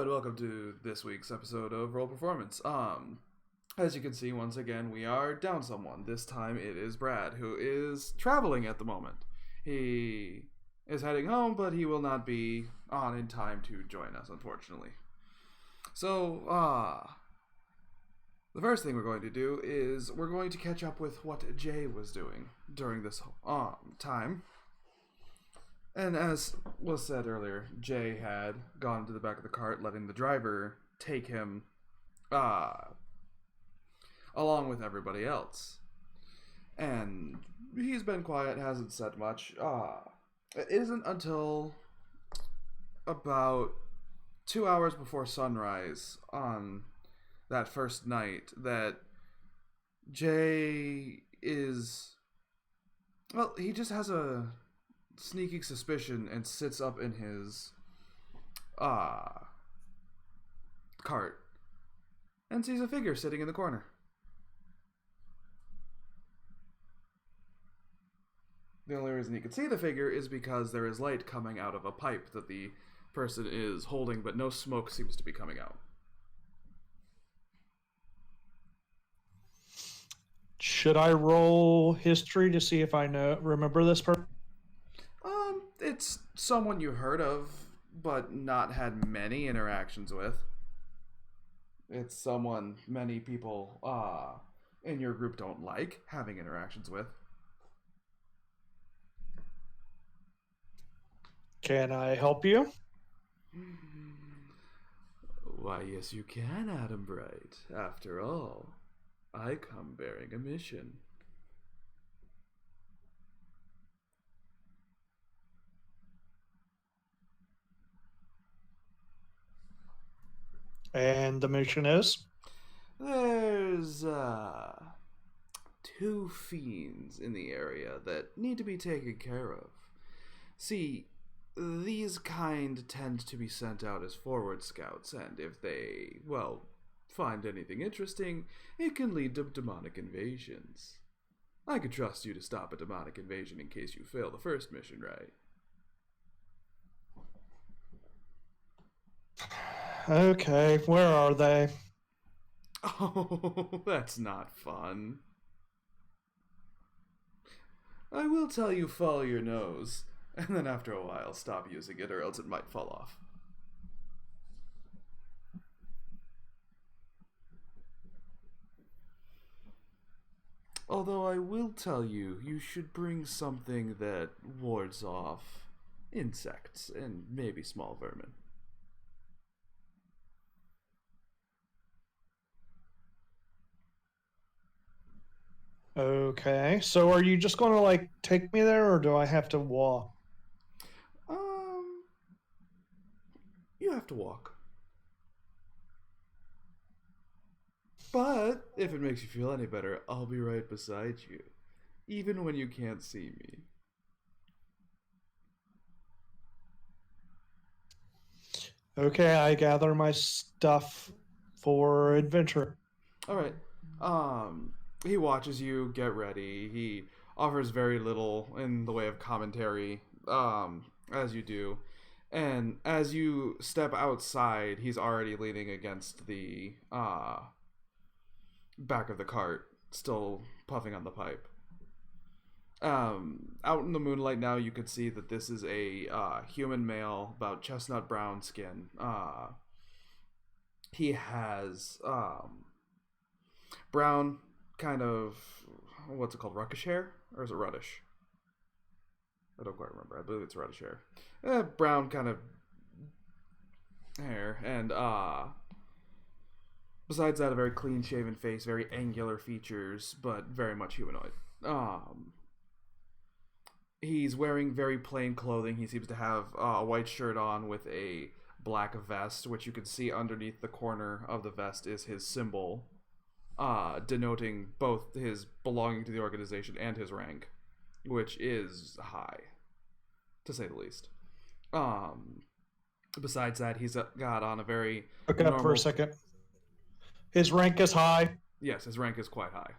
and welcome to this week's episode of Roll Performance. As you can see, once again, we are down someone. This time it is Brad, who is traveling at the moment. He is heading home, but he will not be on in time to join us, unfortunately. So, the first thing we're going to do is we're going to catch up with what Jay was doing during this time. And as was said earlier, Jay had gone to the back of the cart, letting the driver take him along with everybody else. And he's been quiet, hasn't said much. It isn't until about 2 hours before sunrise on that first night that Jay is... Well, he just has a sneaking suspicion and sits up in his cart and sees a figure sitting in the corner. The only reason he can see the figure is because there is light coming out of a pipe that the person is holding, but no smoke seems to be coming out. Should I roll history to see if I remember this person? It's someone you heard of, but not had many interactions with. It's someone many people in your group don't like having interactions with. Can I help you? Why, yes you can, Adam Bright. After all, I come bearing a mission. And the mission is? There's, two fiends in the area that need to be taken care of. See, these kind tend to be sent out as forward scouts, and if they, well, find anything interesting, it can lead to demonic invasions. I could trust you to stop a demonic invasion in case you fail the first mission, right? Okay, where are they? Oh, that's not fun. I will tell you follow your nose, and then after a while stop using it or else it might fall off. Although I will tell you, you should bring something that wards off insects and maybe small vermin. Okay, so are you just going to, take me there, or do I have to walk? You have to walk. But if it makes you feel any better, I'll be right beside you, even when you can't see me. Okay, I gather my stuff for adventure. All right. He watches you get ready. He offers very little in the way of commentary, as you do. And as you step outside, he's already leaning against the back of the cart, still puffing on the pipe. Out in the moonlight now, you could see that this is a human male, about chestnut brown skin. He has brown, kind of, what's it called, ruckish hair? Or is it reddish? I don't quite remember. I believe it's reddish hair. Brown kind of hair. And besides that, a very clean-shaven face, very angular features, but very much humanoid. He's wearing very plain clothing. He seems to have a white shirt on with a black vest, which you can see underneath the corner of the vest is his symbol, denoting both his belonging to the organization and his rank, which is high, to say the least. Besides that, he's got on a very Look up for a second. His rank is high. Yes, his rank is quite high.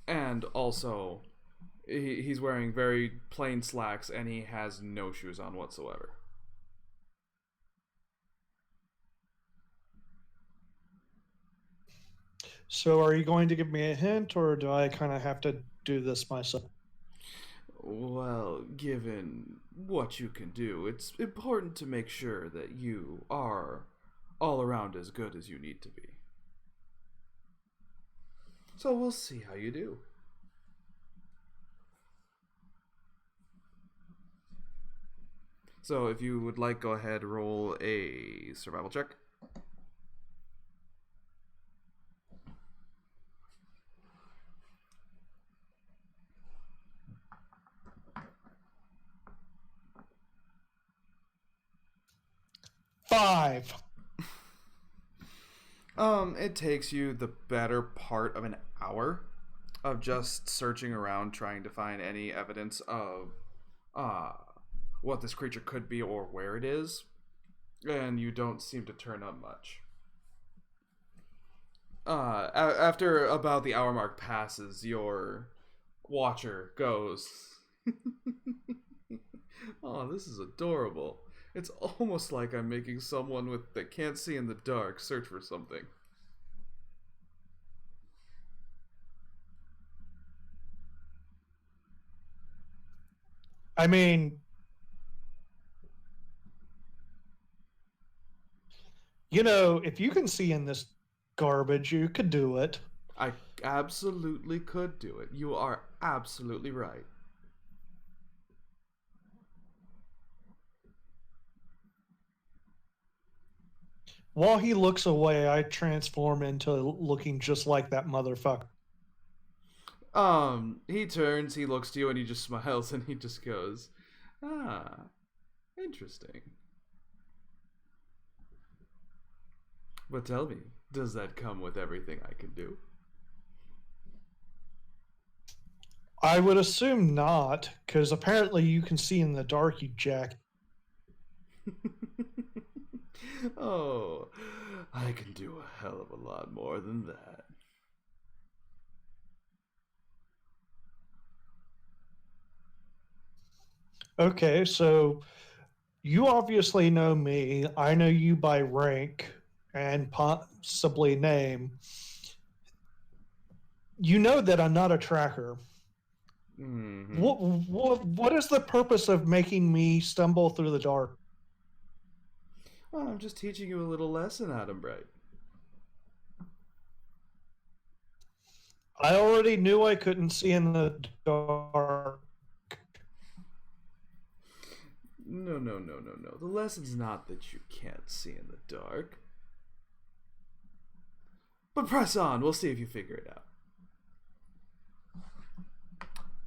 And also, He's wearing very plain slacks and he has no shoes on whatsoever. So, are you going to give me a hint, or do I kind of have to do this myself? Well, given what you can do, it's important to make sure that you are all around as good as you need to be. So we'll see how you do. So if you would like, go ahead, roll a survival check. Five. It takes you the better part of an hour of just searching around trying to find any evidence of uh what this creature could be or where it is, and you don't seem to turn up much. After about the hour mark passes, your watcher goes, "Oh, this is adorable. It's almost like I'm making someone that can't see in the dark search for something." I mean, if you can see in this garbage, you could do it. I absolutely could do it. You are absolutely right. While he looks away, I transform into looking just like that motherfucker. He turns, he looks to you, and he just smiles, and he just goes, "Ah, interesting. But tell me, does that come with everything I can do?" I would assume not, because apparently you can see in the dark, you jack. Oh, I can do a hell of a lot more than that. Okay, so you obviously know me. I know you by rank and possibly name. You know that I'm not a tracker. Mm-hmm. What is the purpose of making me stumble through the dark? Well, I'm just teaching you a little lesson, Adam Bright. I already knew I couldn't see in the dark. No, no, no, no, no. The lesson's not that you can't see in the dark. But press on, we'll see if you figure it out.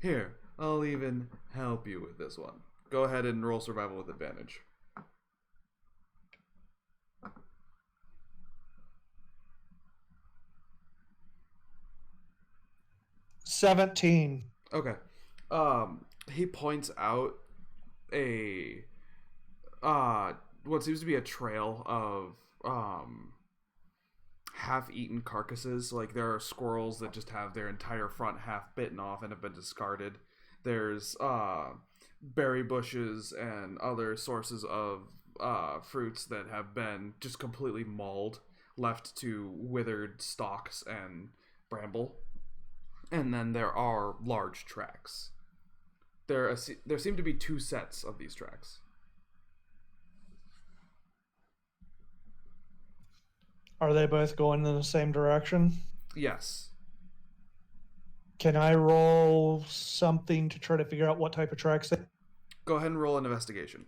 Here, I'll even help you with this one. Go ahead and roll survival with advantage. $17. Okay. He points out a what seems to be a trail of half-eaten carcasses. Like, there are squirrels that just have their entire front half bitten off and have been discarded. There's berry bushes and other sources of fruits that have been just completely mauled, left to withered stalks and bramble. And then there are large tracks. There seem to be two sets of these tracks. Are they both going in the same direction? Yes. Can I roll something to try to figure out what type of tracks they... Go ahead and roll an investigation.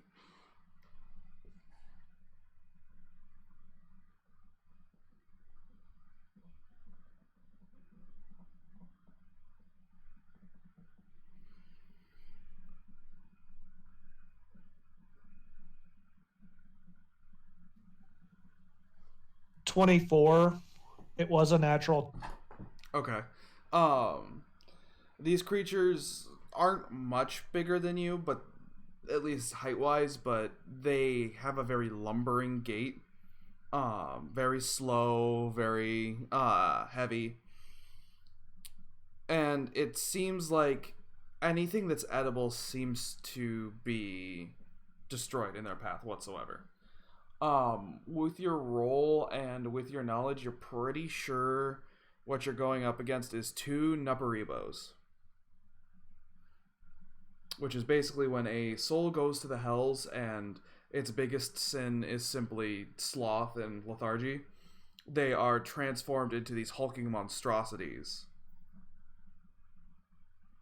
$24. It was a natural. Okay. These creatures aren't much bigger than you, but at least height-wise, but they have a very lumbering gait. Very slow, very heavy. And it seems like anything that's edible seems to be destroyed in their path whatsoever. With your roll and with your knowledge, you're pretty sure what you're going up against is 2 Nuparibos. Which is basically when a soul goes to the hells and its biggest sin is simply sloth and lethargy. They are transformed into these hulking monstrosities.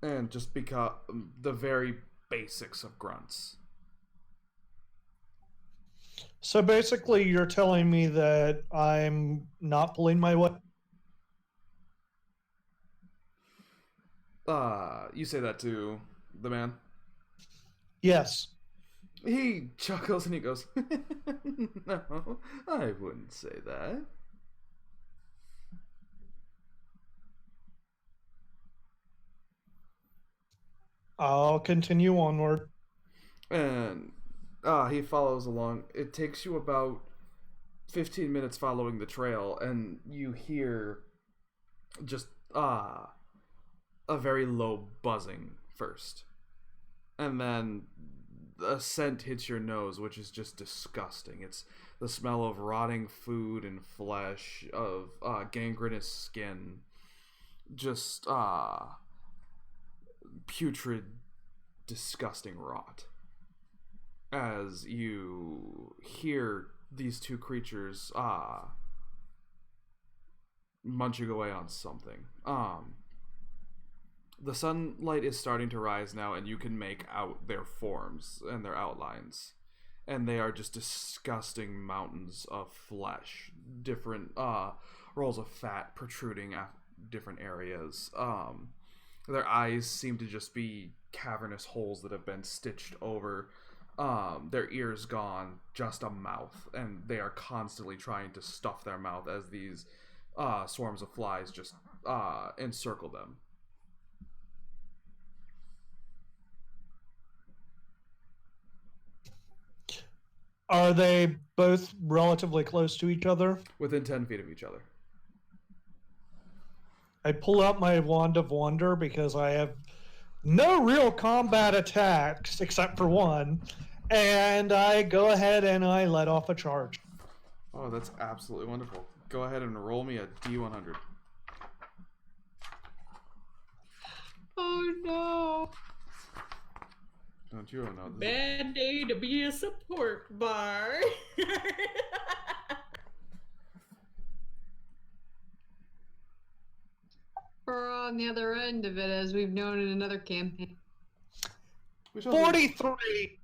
And just become the very basics of grunts. So basically, you're telling me that I'm not pulling my weight? You say that to the man? Yes. He chuckles and he goes, no, I wouldn't say that. I'll continue onward. And he follows along. It takes you about 15 minutes following the trail, and you hear just a very low buzzing first. And then a scent hits your nose, which is just disgusting. It's the smell of rotting food and flesh, of gangrenous skin, just putrid, disgusting rot. As you hear these 2 creatures munching away on something. The sunlight is starting to rise now, and you can make out their forms and their outlines. And they are just disgusting mountains of flesh. Different rolls of fat protruding at different areas. Their eyes seem to just be cavernous holes that have been stitched over. Their ears gone, just a mouth. And they are constantly trying to stuff their mouth as these swarms of flies just encircle them. Are they both relatively close to each other? Within 10 feet of each other. I pull out my Wand of Wonder because I have no real combat attacks except for one, and I go ahead and I let off a charge. Oh, that's absolutely wonderful. Go ahead and roll me a D100. Oh no. Don't you know this? Bad day to be a support bar. We're on the other end of it, as we've known in another campaign. 43!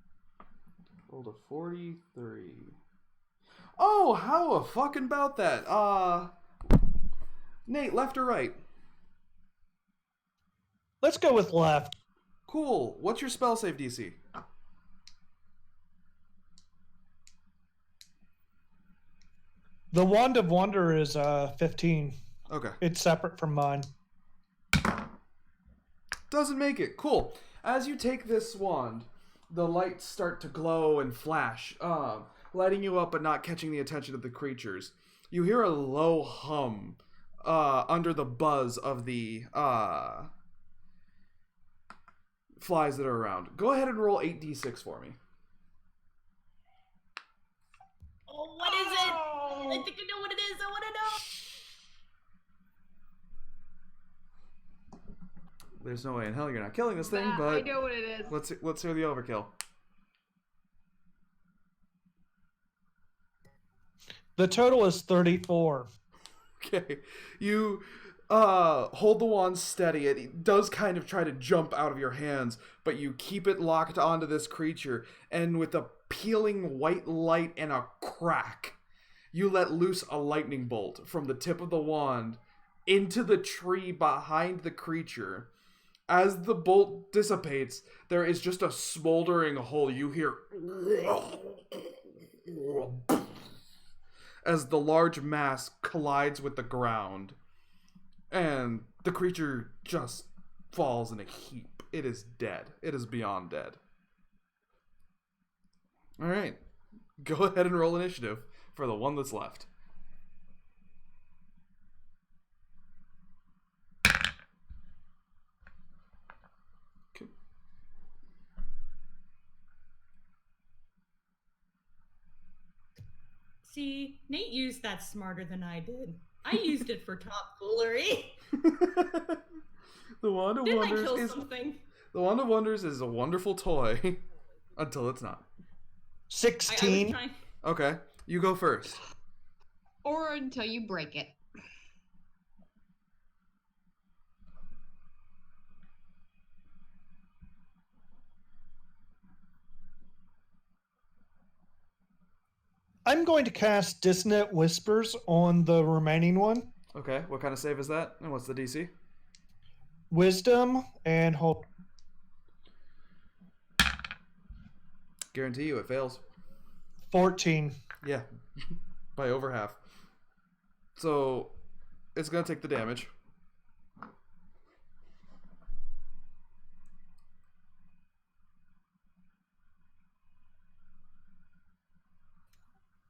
Rolled a 43. Oh, how a fucking about that? Nate, left or right? Let's go with left. Cool. What's your spell save DC? The Wand of Wonder is 15. Okay. It's separate from mine. Doesn't make it. Cool. As you take this wand, the lights start to glow and flash, lighting you up but not catching the attention of the creatures. You hear a low hum under the buzz of the flies that are around. Go ahead and roll 8d6 for me. Oh, what is it? I think I know what it is. I want to know. There's no way in hell you're not killing this thing, I but know what it is. let's hear the overkill. The total is 34. Okay. You hold the wand steady. It does kind of try to jump out of your hands, but you keep it locked onto this creature, and with a peeling white light and a crack, you let loose a lightning bolt from the tip of the wand into the tree behind the creature. As the bolt dissipates, there is just a smoldering hole. You hear as the large mass collides with the ground, and the creature just falls in a heap. It is dead. It is beyond dead. All right. Go ahead and roll initiative for the one that's left. Okay. See, Nate used that smarter than I did. I used it for tomfoolery. The Wand of Didn't I Wonders kill is something? the Wand of Wonders is a wonderful toy until it's not. I was 16. trying. Okay, you go first. Or until you break it. I'm going to cast Dissonant Whispers on the remaining one. Okay, what kind of save is that? And what's the DC? Wisdom and hold. Guarantee you it fails. 14. Yeah, by over half. So, it's gonna take the damage.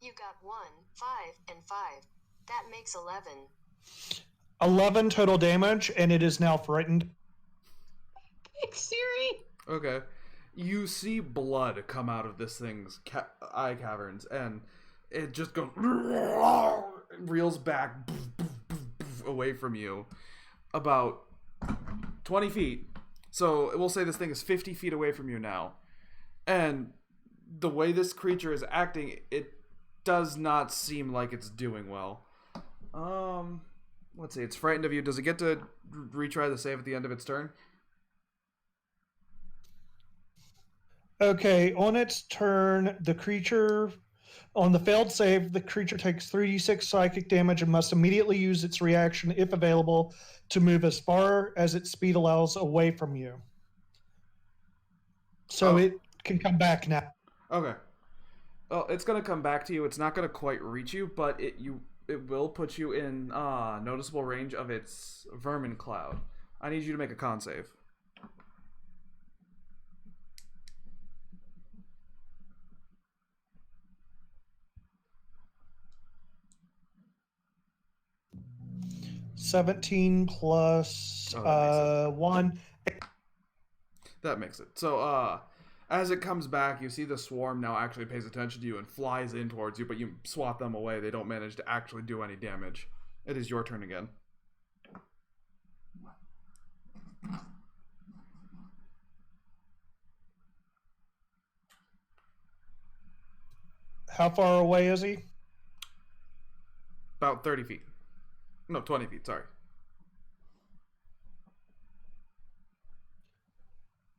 You got 1, 5, and 5. That makes 11. 11 total damage, and it is now frightened. Thanks, Siri. Okay. You see blood come out of this thing's eye caverns, and it just goes reels back away from you about 20 feet. So we'll say this thing is 50 feet away from you now. And the way this creature is acting, it does not seem like it's doing well. Let's see, it's frightened of you. Does it get to retry the save at the end of its turn? Okay, on its turn, the creature, on the failed save, the creature takes 3d6 psychic damage and must immediately use its reaction, if available, to move as far as its speed allows away from you. So it can come back now. Okay. Well, it's gonna come back to you. It's not gonna quite reach you, but it will put you in noticeable range of its vermin cloud. I need you to make a con save. $17 plus Oh, 1. That makes it. So, as it comes back, you see the swarm now actually pays attention to you and flies in towards you, but you swat them away. They don't manage to actually do any damage. It is your turn again. How far away is he? About 30 feet. No, 20 feet, sorry.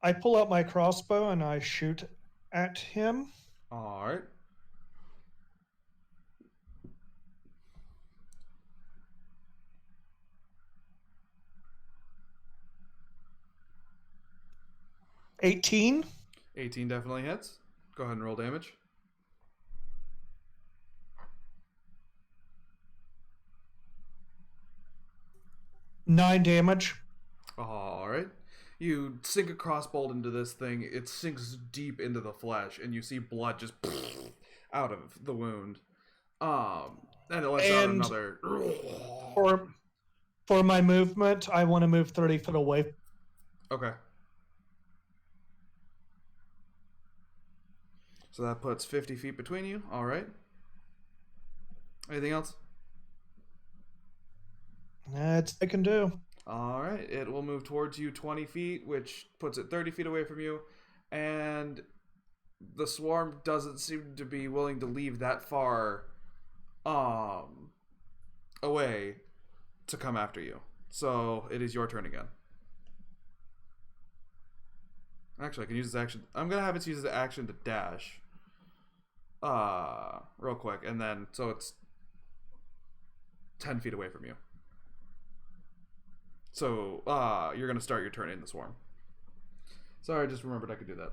I pull out my crossbow and I shoot at him. Alright. $18. 18 definitely hits. Go ahead and roll damage. $9 damage. Alright. You sink a crossbolt into this thing, it sinks deep into the flesh, and you see blood just out of the wound. And it lets out And- another. For my movement, I want to move 30 foot away. Okay. So that puts 50 feet between you. Alright. Anything else? That's what I can do. Alright, it will move towards you 20 feet, which puts it 30 feet away from you. And the swarm doesn't seem to be willing to leave that far away to come after you. So it is your turn again. Actually, I can use this action. I'm going to have it use the action to dash. Real quick. And then, so it's 10 feet away from you. So, you're going to start your turn in the swarm. Sorry, I just remembered I could do that.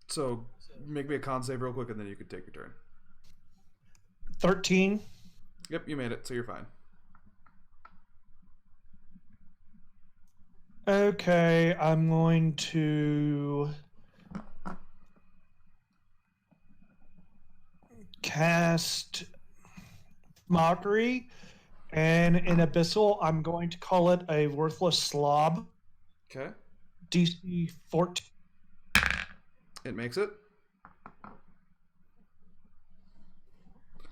So, make me a con save real quick, and then you can take your turn. 13. Yep, you made it, so you're fine. Okay, I'm going to cast Mockery, and in Abyssal, I'm going to call it a Worthless Slob. Okay. DC 14. It makes it.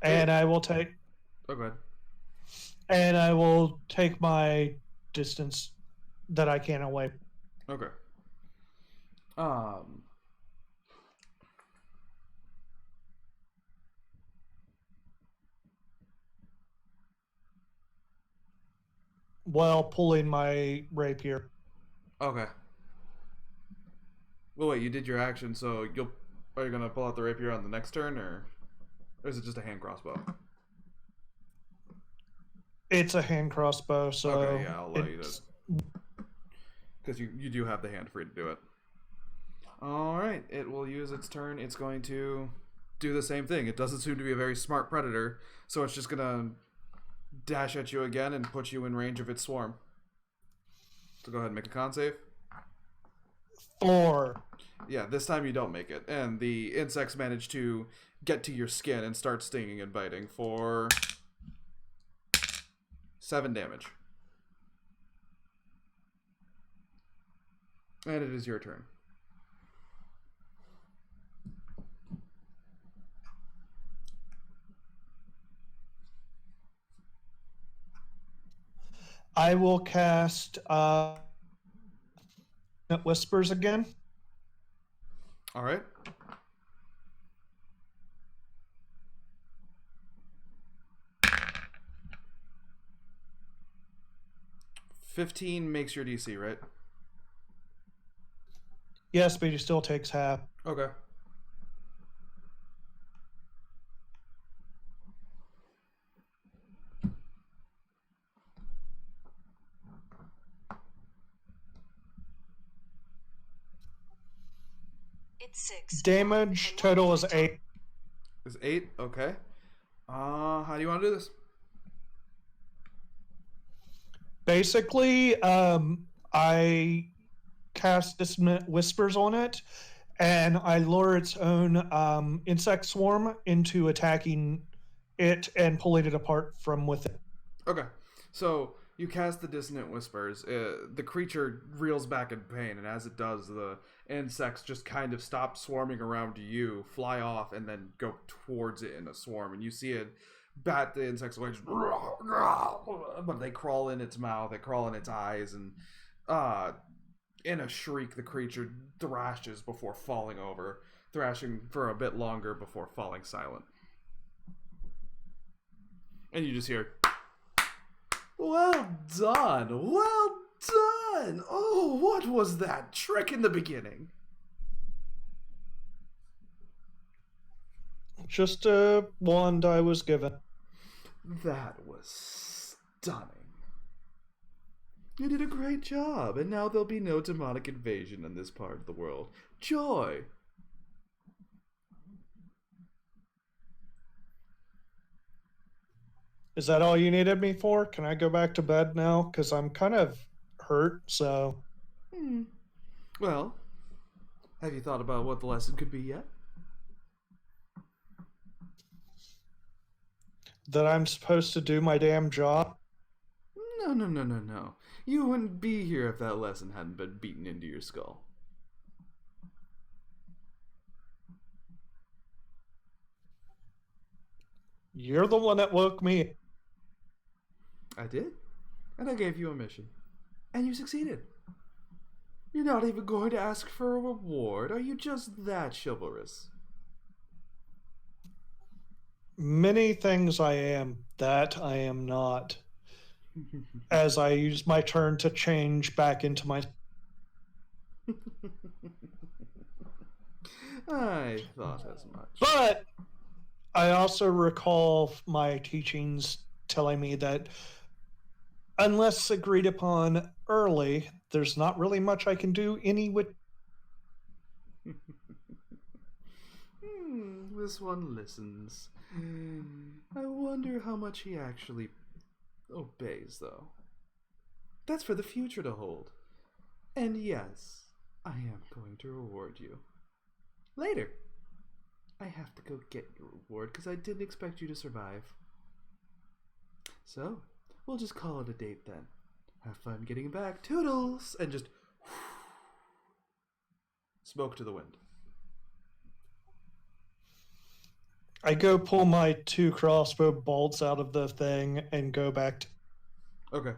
And I will take Oh, go ahead. and I will take my distance that I can away. Okay. Um. While pulling my rapier. Okay. Well, wait. You did your action, so are you gonna pull out the rapier on the next turn, or is it just a hand crossbow? It's a hand crossbow, so Okay, yeah, I'll allow you it's- to, because you do have the hand free to do it. All right. It will use its turn. It's going to do the same thing. It doesn't seem to be a very smart predator, so it's just gonna dash at you again and put you in range of its swarm. So go ahead and make a con save. 4. Yeah, this time you don't make it, and the insects manage to get to your skin and start stinging and biting for 7 damage. And it is your turn. I will cast Whispers again. All right. $15 makes your DC, right? Yes, but he still takes half. Okay. It's 6. Damage total is 8. Is 8? Okay. How do you want to do this? Basically, I cast Dissonant Whispers on it, and I lure its own insect swarm into attacking it and pulling it apart from within. Okay. So you cast the Dissonant Whispers. The creature reels back in pain, and as it does, the insects just kind of stop swarming around you, fly off, and then go towards it in a swarm. And you see it bat the insects away, just, but they crawl in its mouth, they crawl in its eyes, and in a shriek, the creature thrashes before falling over, thrashing for a bit longer before falling silent. And you just hear, "Well done! Well done! Oh, what was that trick in the beginning?" Just a wand I was given. That was stunning. You did a great job, and now there'll be no demonic invasion in this part of the world. Joy! Is that all you needed me for? Can I go back to bed now? Because I'm kind of hurt, so. Well, have you thought about what the lesson could be yet? That I'm supposed to do my damn job? No. You wouldn't be here if that lesson hadn't been beaten into your skull. You're the one that woke me. I did. And I gave you a mission. And you succeeded. You're not even going to ask for a reward. Are you just that chivalrous? Many things I am, that I am not. As I use my turn to change back into my. I thought as much. But I also recall my teachings telling me that unless agreed upon early, there's not really much I can do This one listens. I wonder how much he actually obeys, though. That's for the future to hold. And yes, I am going to reward you. Later. I have to go get your reward because I didn't expect you to survive. So, we'll just call it a date then. Have fun getting back. Toodles! And just smoke to the wind. I go pull my 2 crossbow bolts out of the thing and go back to. Okay.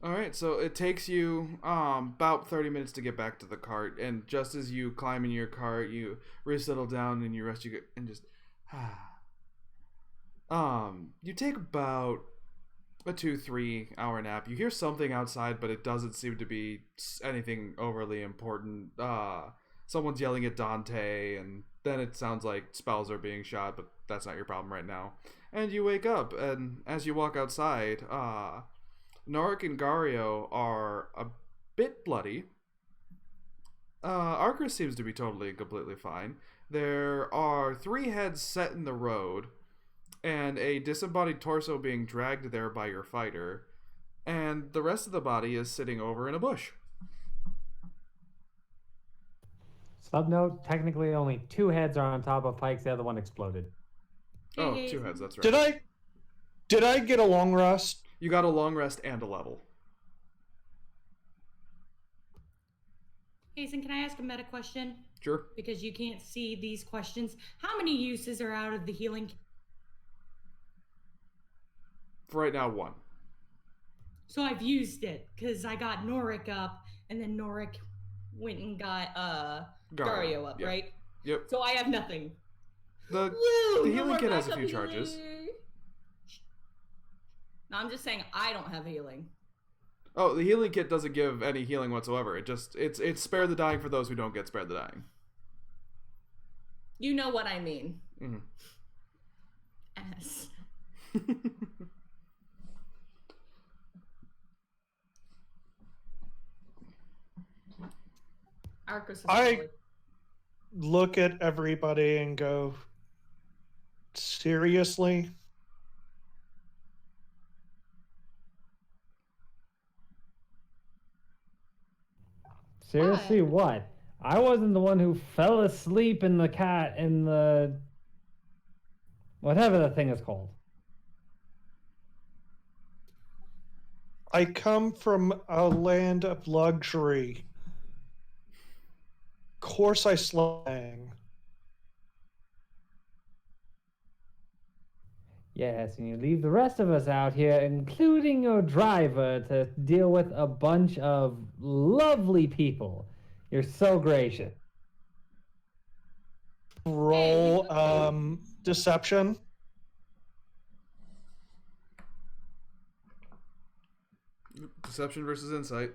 All right, so it takes you about 30 minutes to get back to the cart, and just as you climb in your cart, you resettle down and you rest. You get and just you take about a 2-3 hour nap. You hear something outside, but it doesn't seem to be anything overly important. Someone's yelling at Dante, and then it sounds like spells are being shot, but that's not your problem right now. And you wake up, and as you walk outside, Norik and Gario are a bit bloody. Arcus seems to be totally and completely fine. There are 3 heads set in the road, and a disembodied torso being dragged there by your fighter, and the rest of the body is sitting over in a bush. Subnote, technically only 2 heads are on top of Pike's, the other one exploded. Oh, Hey, 2 heads, that's right. Did I get a long rest? You got a long rest and a level. Hazen, can I ask a meta question? Sure. Because you can't see these questions. How many uses are out of the healing? For right now, 1. So I've used it because I got Norik up, and then Norik went and got Gario up, yeah. right? Yep. So I have nothing. The Woo! healing more kit has a backup few charges. healing. No, I'm just saying I don't have healing. Oh, the healing kit doesn't give any healing whatsoever. It's spare the dying for those who don't get spare the dying. You know what I mean. Mm-hmm. Ass. Arcus is I- solid. Look at everybody and go, seriously? Seriously, what? I wasn't the one who fell asleep in the cat in the... whatever the thing is called. I come from a land of luxury. Of course I slang. Yes, and you leave the rest of us out here, including your driver, to deal with a bunch of lovely people. You're so gracious. Roll deception. Deception versus insight.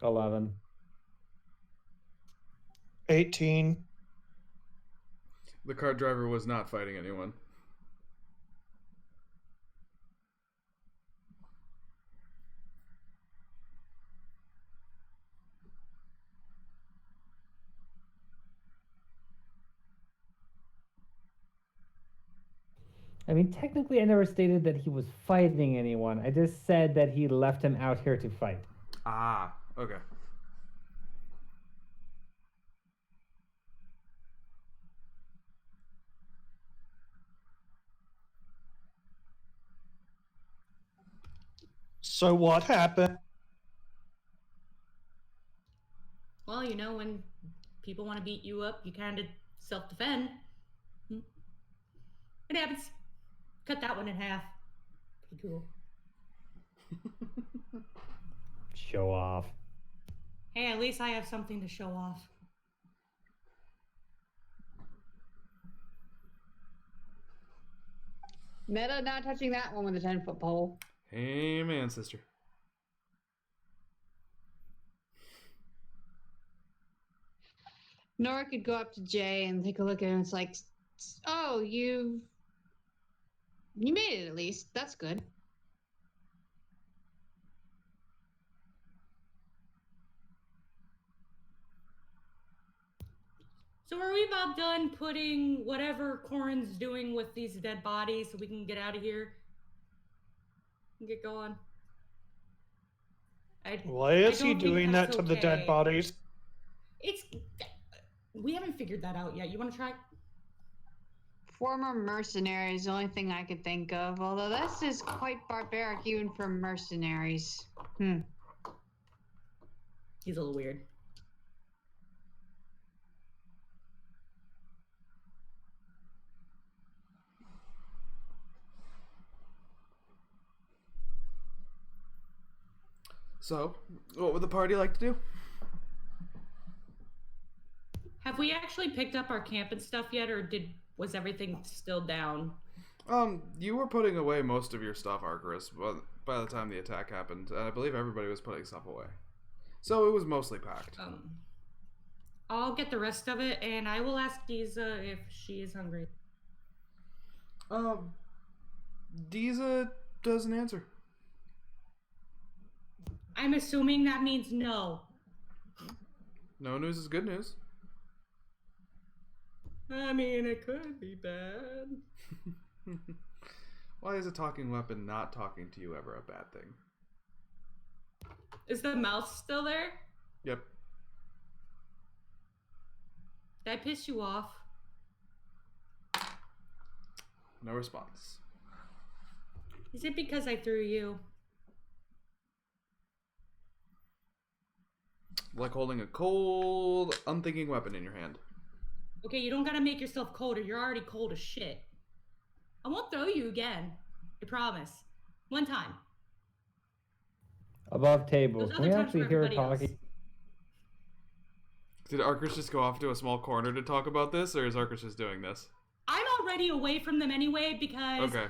$11. 18. The cart driver was not fighting anyone. I mean, technically, I never stated that he was fighting anyone. I just said that he left him out here to fight. Ah, okay. So what happened? Well, you know, when people want to beat you up, you kind of self-defend. It happens. Cut that one in half. Pretty cool. Show off. Hey, at least I have something to show off. Meta not touching that one with a 10-foot pole. Amen, sister. Nora could go up to Jay and take a look at him. It's like, oh, you made it at least. That's good. So are we about done putting whatever Corin's doing with these dead bodies so we can get out of here? And get going. Why is he don't think doing that that's to the dead okay. bodies? We haven't figured that out yet. You want to try? Former mercenary is the only thing I could think of, although this is quite barbaric even for mercenaries. He's a little weird. So, what would the party like to do? Have we actually picked up our camp and stuff yet, or was everything still down? You were putting away most of your stuff, Arcturus, by the time the attack happened, and I believe everybody was putting stuff away. So it was mostly packed. I'll get the rest of it, and I will ask Giza if she is hungry. Giza doesn't answer. I'm assuming that means no. No news is good news. I mean, it could be bad. Why is a talking weapon not talking to you ever a bad thing? Is the mouse still there? Yep. Did I piss you off? No response. Is it because I threw you? Like holding a cold, unthinking weapon in your hand. Okay, you don't gotta make yourself colder. You're already cold as shit. I won't throw you again. I promise. One time. Above table. Those Can we other times actually for hear her everybody else. talking? Did Arcus just go off to a small corner to talk about this, or is Arcus just doing this? I'm already away from them anyway because Okay.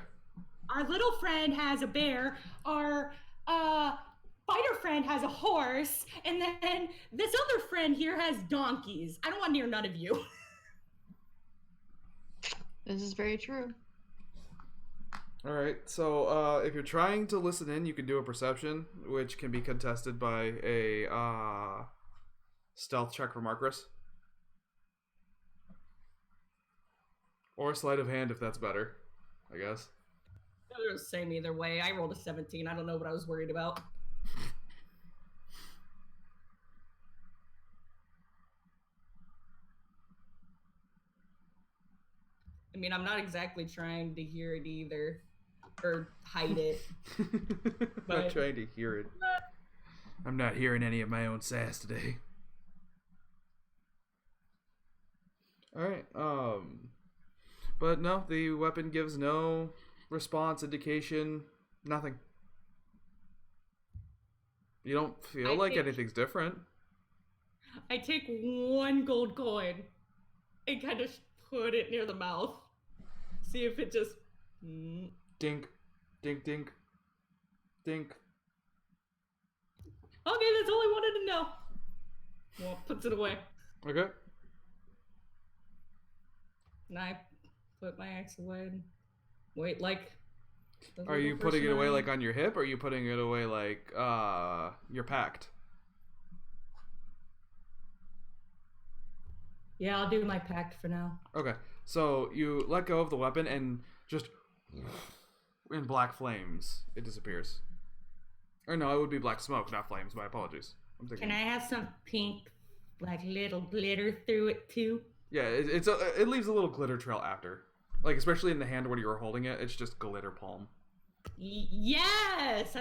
our little friend has a bear, our fighter friend has a horse, and then this other friend here has donkeys. I don't want near none of you. This is very true. Alright, so if you're trying to listen in, you can do a perception, which can be contested by a stealth check from Arcus. Or a sleight of hand if that's better, I guess. They're the same either way. I rolled a 17. I don't know what I was worried about. I mean, I'm not exactly trying to hear it either. Or hide it. I'm But- not trying to hear it. I'm not hearing any of my own sass today. Alright, but no, the weapon gives no response, indication, nothing. You don't feel I like think- anything's different. I take one gold coin and kind of put it near the mouth. See if it just... Dink, dink, dink, dink. Okay, that's all I wanted to know. Well, puts it away. Okay. And I put my axe away and wait, like... the Are you little putting it person away I- like on your hip, or are you putting it away like you're packed? Yeah, I'll do my pact for now. Okay, so you let go of the weapon and just in black flames, it disappears. Or no, it would be black smoke, not flames. My apologies. I'm thinking. Can I have some pink, like, little glitter through it, too? Yeah, it leaves a little glitter trail after, like especially in the hand when you were holding it. It's just glitter palm. Yes!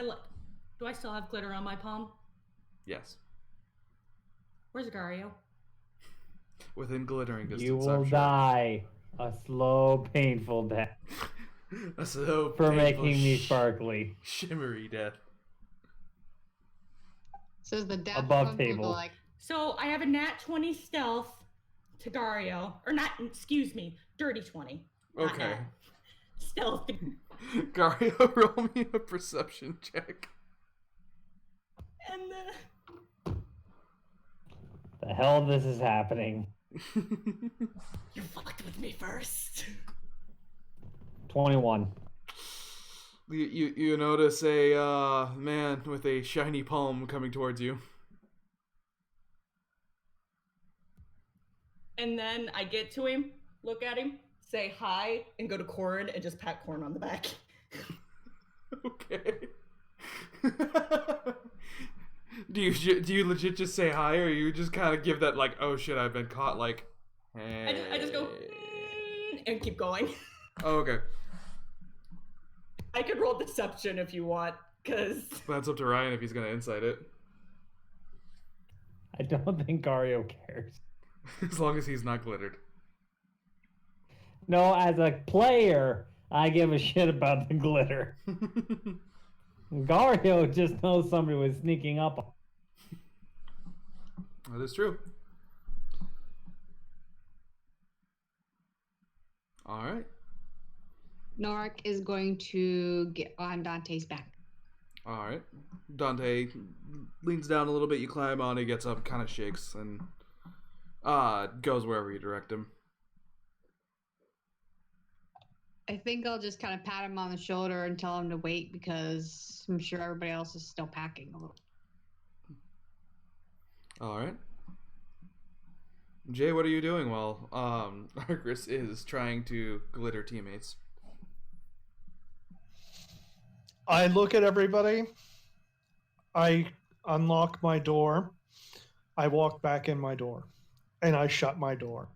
Do I still have glitter on my palm? Yes, Where's Gario? within glittering distance. You will I'm sure. die a slow, painful death So for painful, making me sparkly. shimmery death. Says the death Above one with the, table. like, So I have a nat 20 stealth to Gario. Or not, excuse me, dirty 20. not Okay, nat. Stealth. Gario, roll me a perception check. And then... The hell this is happening. You fucked with me first. 21. You notice a man with a shiny palm coming towards you. And then I get to him, look at him, say hi, and go to Corin and just pat Corin on the back. Okay. do you legit just say hi, or you just kind of give that like, oh shit, I've been caught, like? Hey. I just go and keep keep going. Oh, okay. I could roll deception if you want, because That's up to Ryan if he's gonna insight it. I don't think Gario cares. As long as he's not glittered. No, as a player, I give a shit about the glitter. Gario just knows somebody was sneaking up. That is true. Alright. Norik is going to get on Dante's back. Alright. Dante leans down a little bit, you climb on, he gets up, kind of shakes, and goes wherever you direct him. I think I'll just kind of pat him on the shoulder and tell him to wait because I'm sure everybody else is still packing a little. Alright. Jay, what are you doing while Arcris is trying to glitter teammates? I look at everybody. I unlock my door. I walk back in my door. And I shut my door.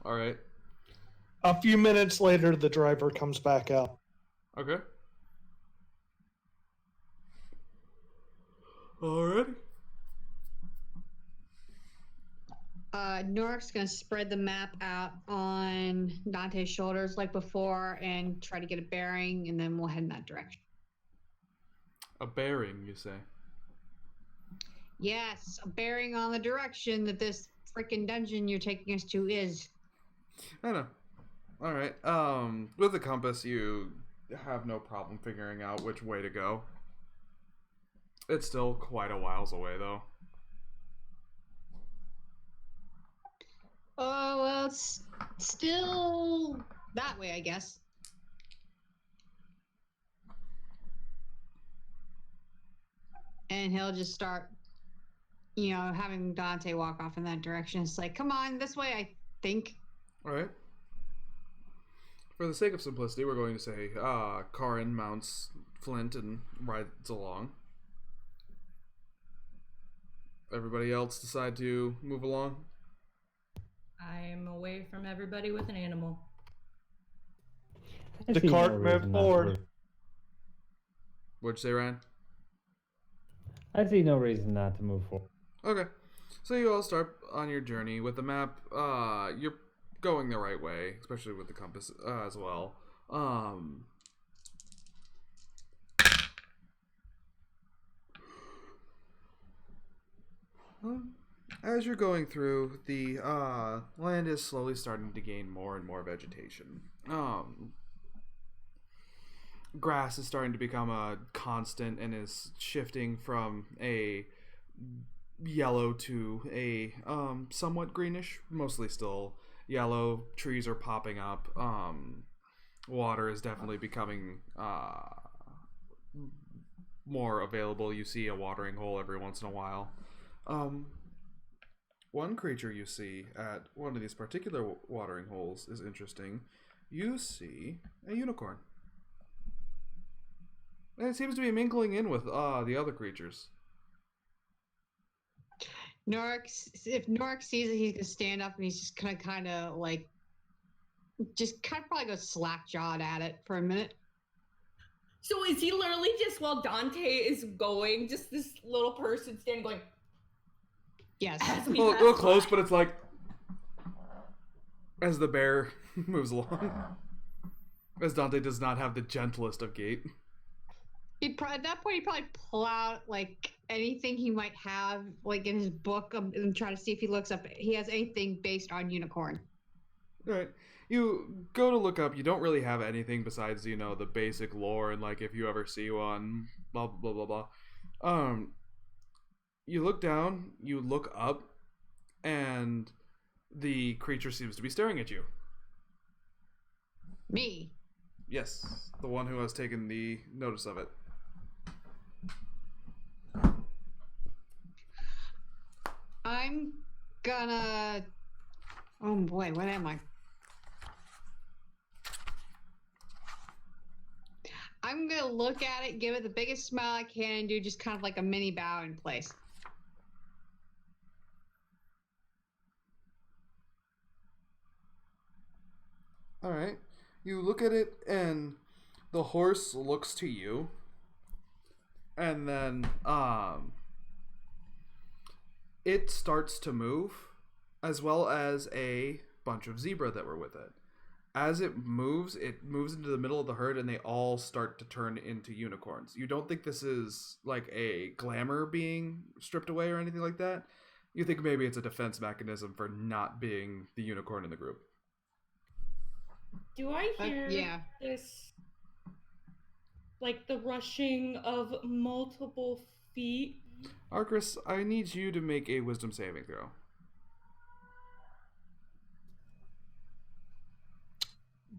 Alright. A few minutes later, the driver comes back out. Okay. Alright. Norik's going to spread the map out on Dante's shoulders like before and try to get a bearing, and then we'll head in that direction. A bearing, you say? Yes, a bearing on the direction that this freaking dungeon you're taking us to is. I know. Alright. With the compass, you have no problem figuring out which way to go. It's still quite a whiles away, though. Oh, well, it's still that way, I guess. And he'll just start, having Dante walk off in that direction. It's like, come on, this way, I think. Alright. For the sake of simplicity, we're going to say Karin mounts Flint and rides along. Everybody else decide to move along? I'm away from everybody with an animal. I The see cart no moved reason not to forward. move. What'd you say, Ryan? I see no reason not to move forward. Okay. So you all start on your journey with the map. You're going the right way, especially with the compass as well. As you're going through, the land is slowly starting to gain more and more vegetation. Grass is starting to become a constant and is shifting from a yellow to a somewhat greenish, mostly still yellow. Trees are popping up. Water is definitely becoming more available. You see a watering hole every once in a while. One creature you see at one of these particular watering holes is interesting. You see a unicorn. And it seems to be mingling in with the other creatures. If Norik sees it, he's going to stand up and he's just going to kind of probably go slack-jawed at it for a minute. So is he literally just while Dante is going, just this little person standing going, Yes. as we A pass little close, by? but it's like as the bear moves along. As Dante does not have the gentlest of gait. At that point, he'd probably pull out anything he might have in his book and try to see if he has anything based on unicorn. Right. You go to look up, you don't really have anything besides, the basic lore and if you ever see one, blah blah blah blah blah. You look down, you look up, and the creature seems to be staring at you. Me. Yes, the one who has taken the notice of it. I'm gonna. Oh boy, what am I? I'm gonna look at it, give it the biggest smile I can, and do just kind of like a mini bow in place. All right. You look at it, and the horse looks to you, and then it starts to move, as well as a bunch of zebra that were with it. As it moves into the middle of the herd, and they all start to turn into unicorns. You don't think this is like a glamour being stripped away or anything like that. You think maybe it's a defense mechanism for not being the unicorn in the group. Do I hear yeah. this, like the rushing of multiple feet? Arcris, I need you to make a wisdom saving throw.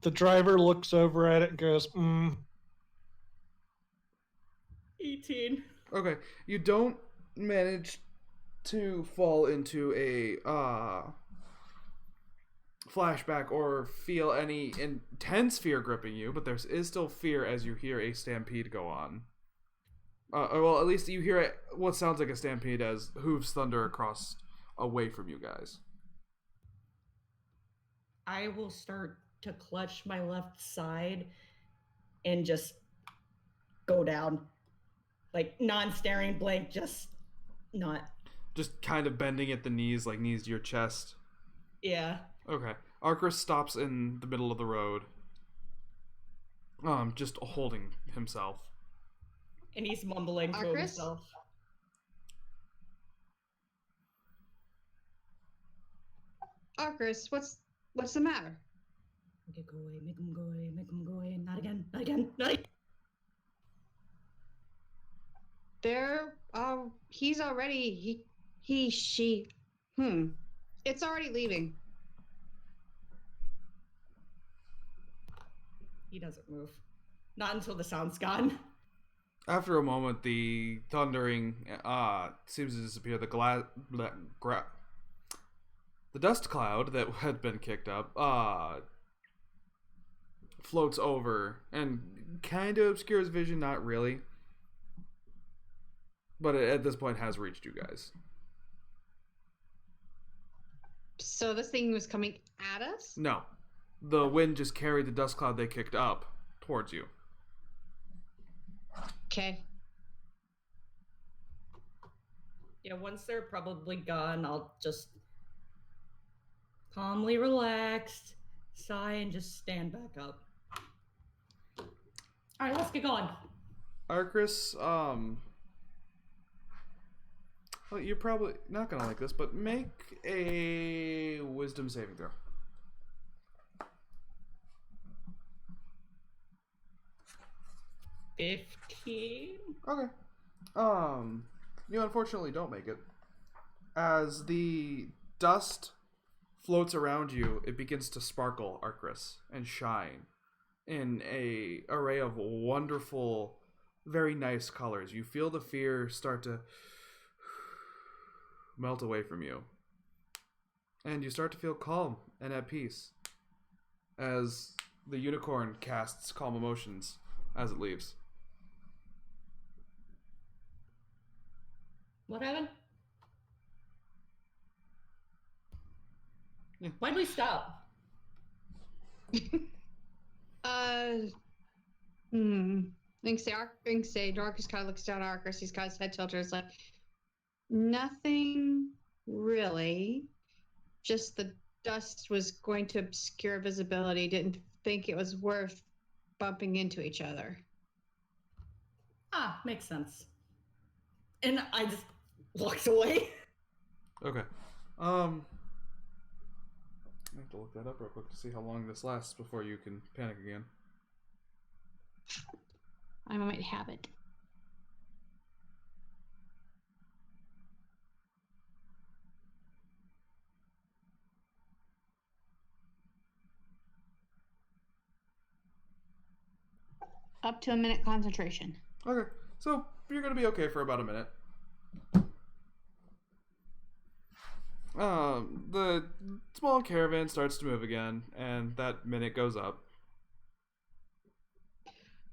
The driver looks over at it and goes, 18. Okay, you don't manage to fall into a flashback or feel any intense fear gripping you, but there is still fear as you hear a stampede go on. Well, at least you hear what sounds like a stampede as hooves thunder across away from you guys. I will start to clutch my left side and just go down. Like non-staring blank, just not. Just kind of bending at the knees, like knees to your chest. Yeah. Okay. Arcris stops in the middle of the road. Just holding himself. And he's mumbling to Arcris? himself. Arcris, what's the matter? Make it go away, make him go away, make him go away. Not again, not again, not again. He's already, she, it's already leaving. He doesn't move. Not until the sound's gone. After a moment, the thundering seems to disappear. The dust cloud that had been kicked up floats over and kind of obscures vision, not really. But it, at this point, has reached you guys. So this thing was coming at us? No. The wind just carried the dust cloud they kicked up towards you. Okay. Yeah, once they're probably gone, I'll just calmly relax, sigh, and just stand back up. Alright, let's get going. Arcris, well, you're probably not gonna like this, but make a wisdom saving throw. $15. Okay. You unfortunately don't make it. As the dust floats around you, it begins to sparkle, Arcris, and shine in a array of wonderful, very nice colors. You feel the fear start to melt away from you. And you start to feel calm and at peace as the unicorn casts calm emotions as it leaves. What happened? Yeah. Why'd we stop? I think say Dorcas kind of looks down at Arcris. He's got his head tilted. It's like nothing really. Just the dust was going to obscure visibility. Didn't think it was worth bumping into each other. Ah, makes sense. And I just walked away. Okay. I have to look that up real quick to see how long this lasts before you can panic again. I might have it. Up to a minute concentration. Okay, so you're gonna be okay for about a minute. The small caravan starts to move again, and that minute goes up.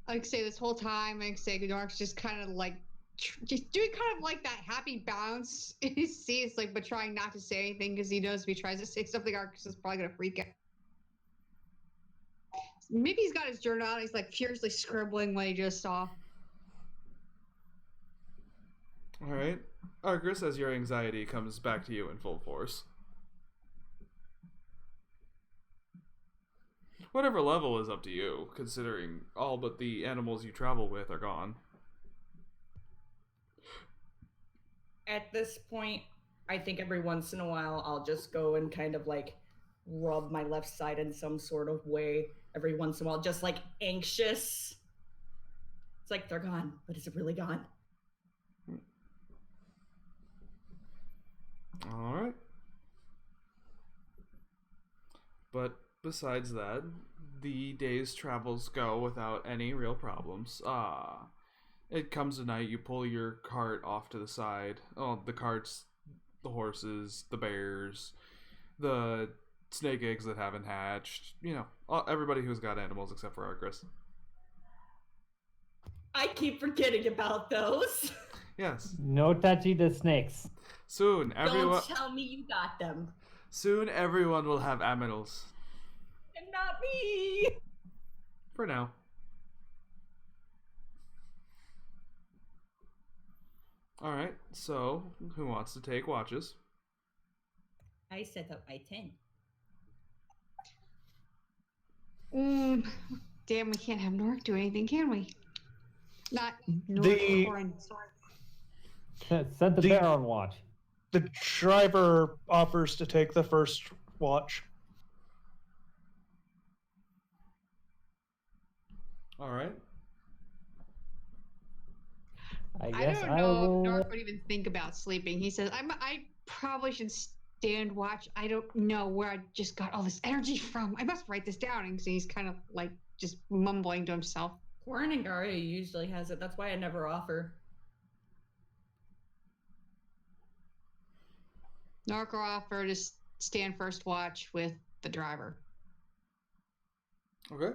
Like say this whole time, like say Dorc's just kind of like just doing kind of like that happy bounce in his seat, like but trying not to say anything because he knows if he tries to say something, Arcus is probably gonna freak out. Maybe he's got his journal out. He's like furiously scribbling what he just saw. All right, Argus, as your anxiety comes back to you in full force. Whatever level is up to you, considering all but the animals you travel with are gone. At this point, I think every once in a while I'll just go and kind of like rub my left side in some sort of way every once in a while, just like anxious. It's like they're gone, but is it really gone? All right. But besides that, the day's travels go without any real problems. It comes to night, you pull your cart off to the side. Oh, the carts, the horses, the bears, the snake eggs that haven't hatched. You know, everybody who's got animals except for Argus. I keep forgetting about those. Yes. No touchy the snakes. Soon, everyone. Don't tell me you got them. Soon, everyone will have aminals. And not me. For now. Alright, so who wants to take watches? I set up my 10. Damn, we can't have Nork do anything, can we? Not Nork The- or Set the bear on watch. The driver offers to take the first watch. Alright. I I guess don't I know will. if Nork would even think about sleeping. He says, I probably should stand watch. I don't know where I just got all this energy from. I must write this down. And so he's kind of like just mumbling to himself. Warren and Garia usually has it. That's why I never offer. Nork will offer to stand first watch with the driver. Okay.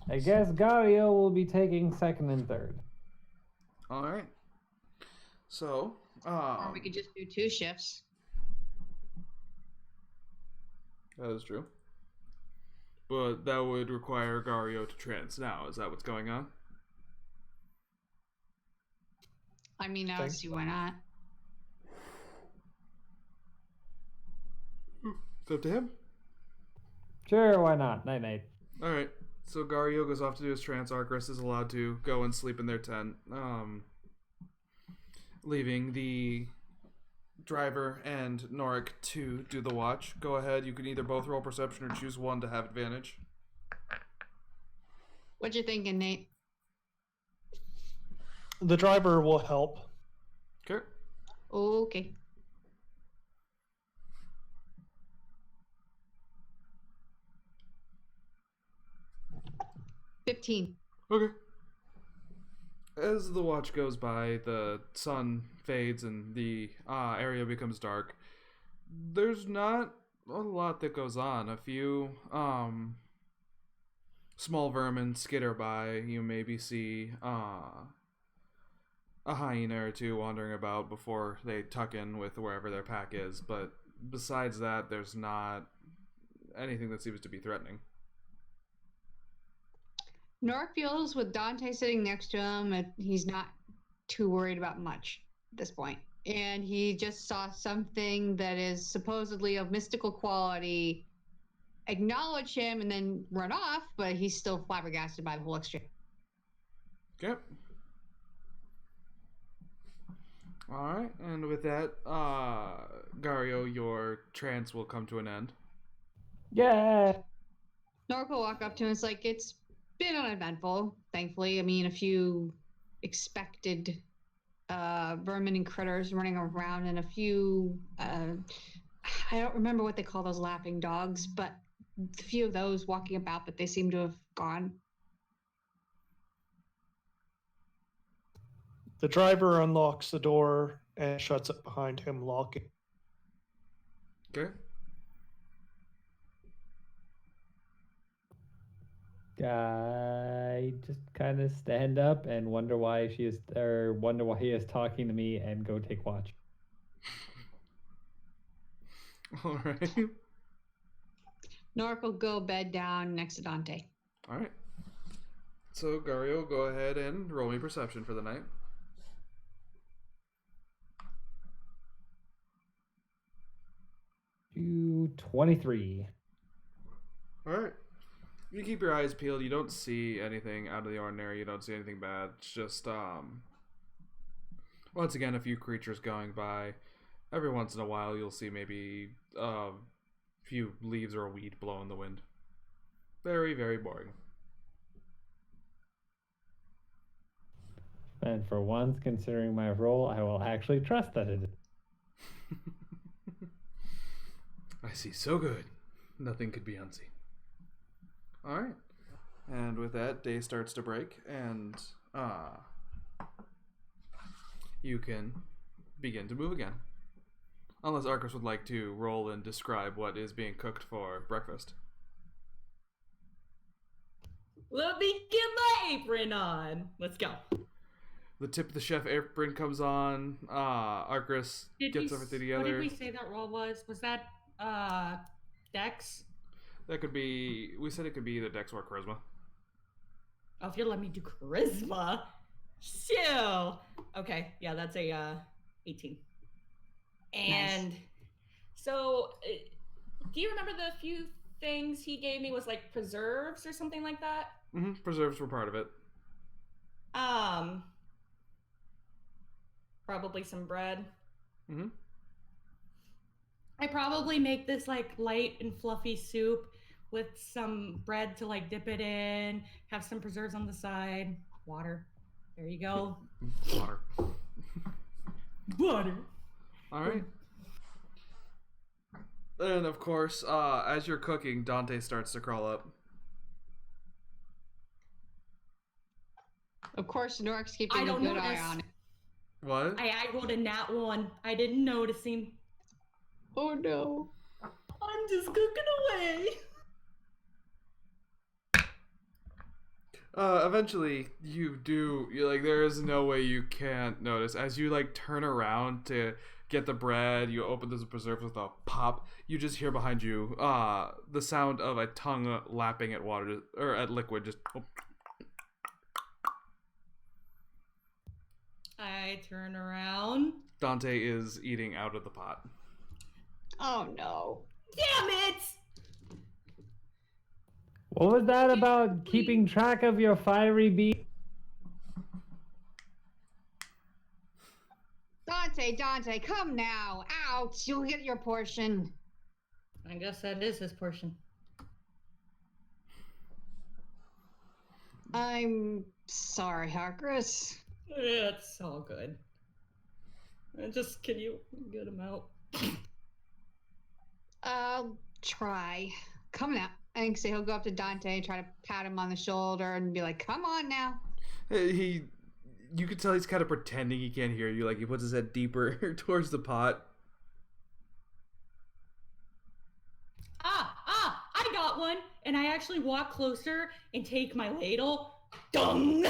I guess Gario will be taking second and third. Alright. So, Or we could just do 2 shifts. that is true. But that would require Gario to trance now. Is that what's going on? I mean, I don't Thanks. see why not. It's up to him. Sure, why not? Night night. Alright. So Gario goes off to do his trance. Argus is allowed to go and sleep in their tent. Leaving the driver and Norik to do the watch. Go ahead. You can either both roll perception or choose one to have advantage. What you thinking, Nate? The driver will help. Okay. Okay. $15. Okay. As the watch goes by, the sun fades and the area becomes dark. There's not a lot that goes on. A few small vermin skitter by. You maybe see a hyena or two wandering about before they tuck in with wherever their pack is. But besides that, there's not anything that seems to be threatening. Nork feels with Dante sitting next to him that he's not too worried about much at this point. And he just saw something that is supposedly of mystical quality acknowledge him and then run off, but he's still flabbergasted by the whole exchange. Okay. Alright, and with that, Gario, your trance will come to an end. Yeah. Nork will walk up to him. It's like, it's been uneventful, thankfully. I mean, a few expected vermin and critters running around, and a few, I don't remember what they call those laughing dogs, but a few of those walking about, but they seem to have gone. The driver unlocks the door and shuts it behind him, locking. Okay. I just kind of stand up and wonder why he is talking to me and go take watch. Alright. Nork will go bed down next to Dante. All right. So, Gario, go ahead and roll me perception for the night. To 23. All right. You keep your eyes peeled. You don't see anything out of the ordinary. You don't see anything bad. It's just, once again, a few creatures going by. Every once in a while, you'll see maybe a few leaves or a weed blow in the wind. Very, very boring. And for once, considering my role, I will actually trust that it is. I see so good. Nothing could be unseen. Alright. And with that, day starts to break, and you can begin to move again. Unless Arcus would like to roll and describe what is being cooked for breakfast. Let me get my apron on. Let's go. The tip of the chef apron comes on. Arcus gets everything together. What did we say that roll was? Was that Dex? That could be. We said it could be either Dex or Charisma. Oh, if you let me do charisma, chill. Okay, yeah, that's a 18. And so, do you remember the few things he gave me was like preserves or something like that? Mm-hmm. Preserves were part of it. Probably some bread. Mm-hmm. I probably make this like light and fluffy soup with some bread to like dip it in, have some preserves on the side, water. There you go. Water. Butter. All right. And of course, as you're cooking, Dante starts to crawl up. Of course, Nork's keeping I a don't good notice. eye on it. What? I rolled a nat 1. I didn't notice him. Oh no. I'm just cooking away. Eventually, you're like, there is no way you can't notice. As you like turn around to get the bread, you open the preserves with a pop. You just hear behind you, the sound of a tongue lapping at water or at liquid. Just. I turn around. Dante is eating out of the pot. Oh no. Damn it! What was that about keeping track of your fiery beast? Dante, come now. Ouch, you'll get your portion. I guess that is his portion. I'm sorry, Harkris. It's all good. Can you get him out? I'll try. Come now. I think so. He'll go up to Dante and try to pat him on the shoulder and be like, come on now. You can tell he's kind of pretending he can't hear you. Like he puts his head deeper towards the pot. I got one. And I actually walk closer and take my ladle. Dung!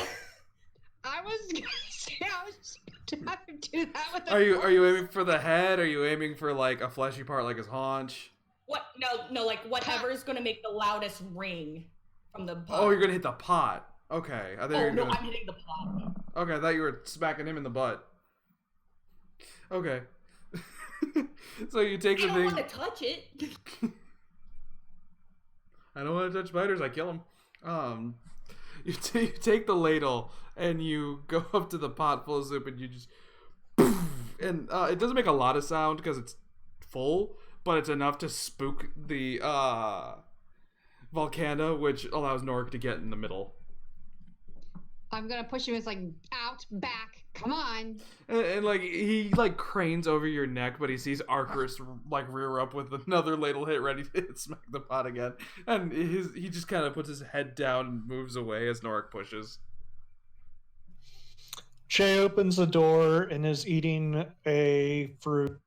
I was gonna say I was just gonna have to do that with the Are you aiming for the head? Are you aiming for like a fleshy part like his haunch? What? No, like whatever's gonna make the loudest ring from the pot. Oh, you're gonna hit the pot. Okay. I thought you were Oh, no, gonna... I'm hitting the pot. Okay, I thought you were smacking him in the butt. Okay. So you take I the don't thing. want to touch it. I don't want to touch spiders. I kill them. You take the ladle and you go up to the pot full of soup and you just, and it doesn't make a lot of sound because it's full, but it's enough to spook the Volcana, which allows Nork to get in the middle. I'm gonna push him. It's like out, back. Come on. And like he like cranes over your neck, but he sees Arcus like rear up with another ladle hit, ready to smack the pot again. And he just kind of puts his head down and moves away as Norik pushes. Shay opens the door and is eating a fruit.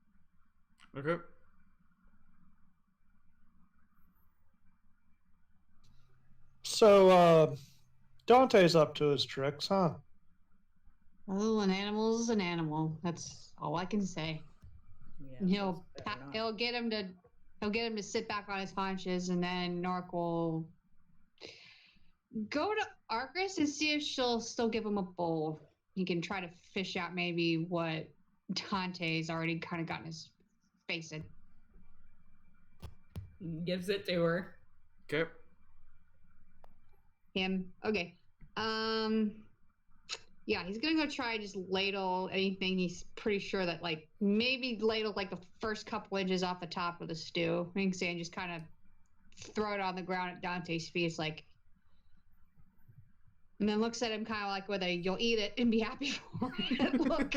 Okay. So, Dante's up to his tricks, huh? Oh, an animal's an animal. That's all I can say. Yeah, And that's fair enough. he'll get him to He'll get him to sit back on his haunches, and then Nork will go to Arcris and see if she'll still give him a bowl. He can try to fish out maybe what Dante's already kind of gotten his face in. Gives it to her. Okay. Him. Okay. Yeah, he's gonna go try just ladle anything. He's pretty sure that like maybe ladle like the first couple inches off the top of the stew. I think and just kind of throw it on the ground at Dante's feet. It's like, and then looks at him kind of like whether you'll eat it and be happy for it. Look.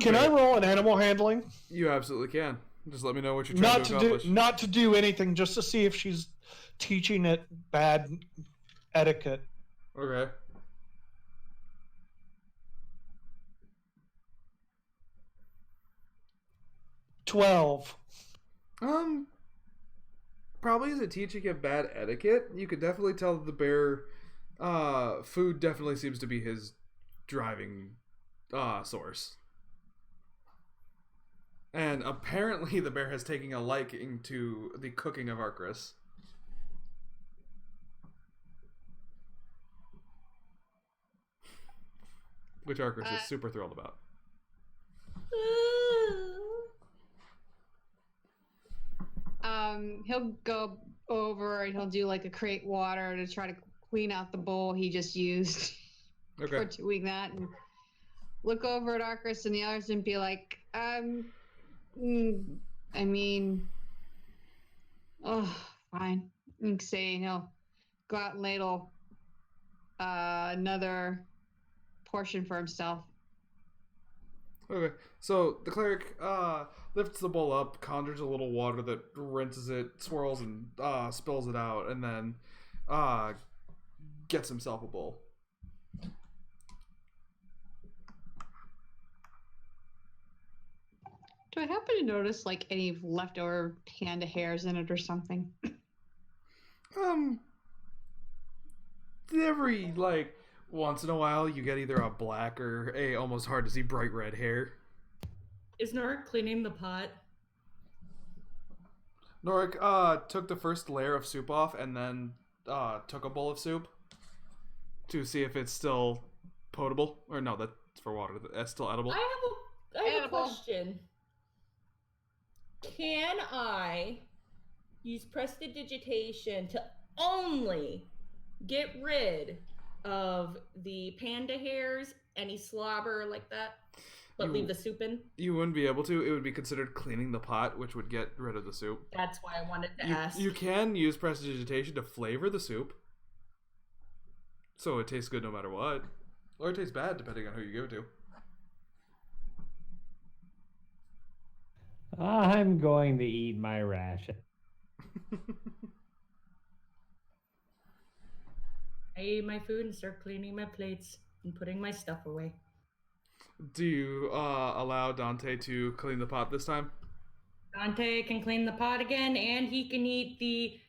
Can I roll an animal handling? You absolutely can. Just let me know what you're trying to accomplish. Not to do anything, just to see if she's teaching it bad etiquette. Okay. $12. Probably as a teaching it bad etiquette, you could definitely tell that the bear, food definitely seems to be his driving, source. And apparently the bear has taken a liking to the cooking of Arcris. Which Arcris is super thrilled about. He'll go over and he'll do like a crate water to try to clean out the bowl he just used for doing that, and look over at Arcris and the others and be like, I mean, oh, fine. And say he'll go out and ladle another portion for himself. Okay, so the cleric lifts the bowl up, conjures a little water that rinses it, swirls and spills it out, and then gets himself a bowl. Do I happen to notice like any leftover panda hairs in it or something? Every like once in a while you get either a black or a almost hard to see bright red hair. Is Norik cleaning the pot? Norik took the first layer of soup off and then took a bowl of soup to see if it's still potable. Or no, that's for water. That's still edible. I have a question. Can I use prestidigitation to only get rid of the panda hairs, any slobber like that, but leave the soup in? You wouldn't be able to. It would be considered cleaning the pot, which would get rid of the soup. That's why I wanted to ask. You can use prestidigitation to flavor the soup, so it tastes good no matter what. Or it tastes bad depending on who you give it to. I'm going to eat my ration. I eat my food and start cleaning my plates and putting my stuff away. Do you allow Dante to clean the pot this time? Dante can clean the pot again, and he can eat the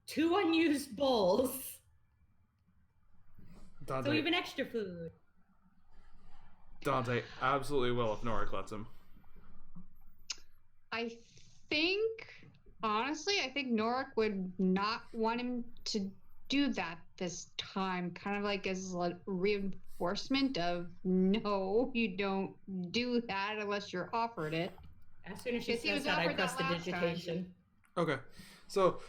2 unused bowls. Dante, So even extra food. Dante absolutely will if Norik lets him. I think, honestly, Norik would not want him to do that this time. Kind of like as a reinforcement of, no, you don't do that unless you're offered it. As soon as she Yes, he says was that, I offered press the that last time. digitation. Okay, so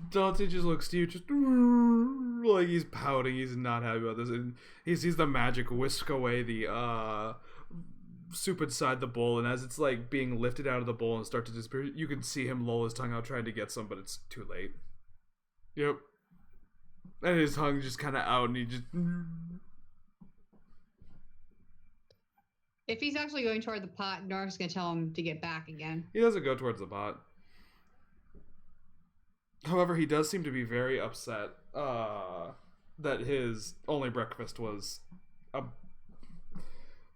Dante just looks to you, just like he's pouting. He's not happy about this, and he sees the magic whisk away the soup inside the bowl, and as it's like being lifted out of the bowl and start to disappear, you can see him lull his tongue out trying to get some, but it's too late. Yep. And his tongue just kind of out, and he just... If he's actually going toward the pot, Norik's going to tell him to get back again. He doesn't go towards the pot. However, he does seem to be very upset that his only breakfast was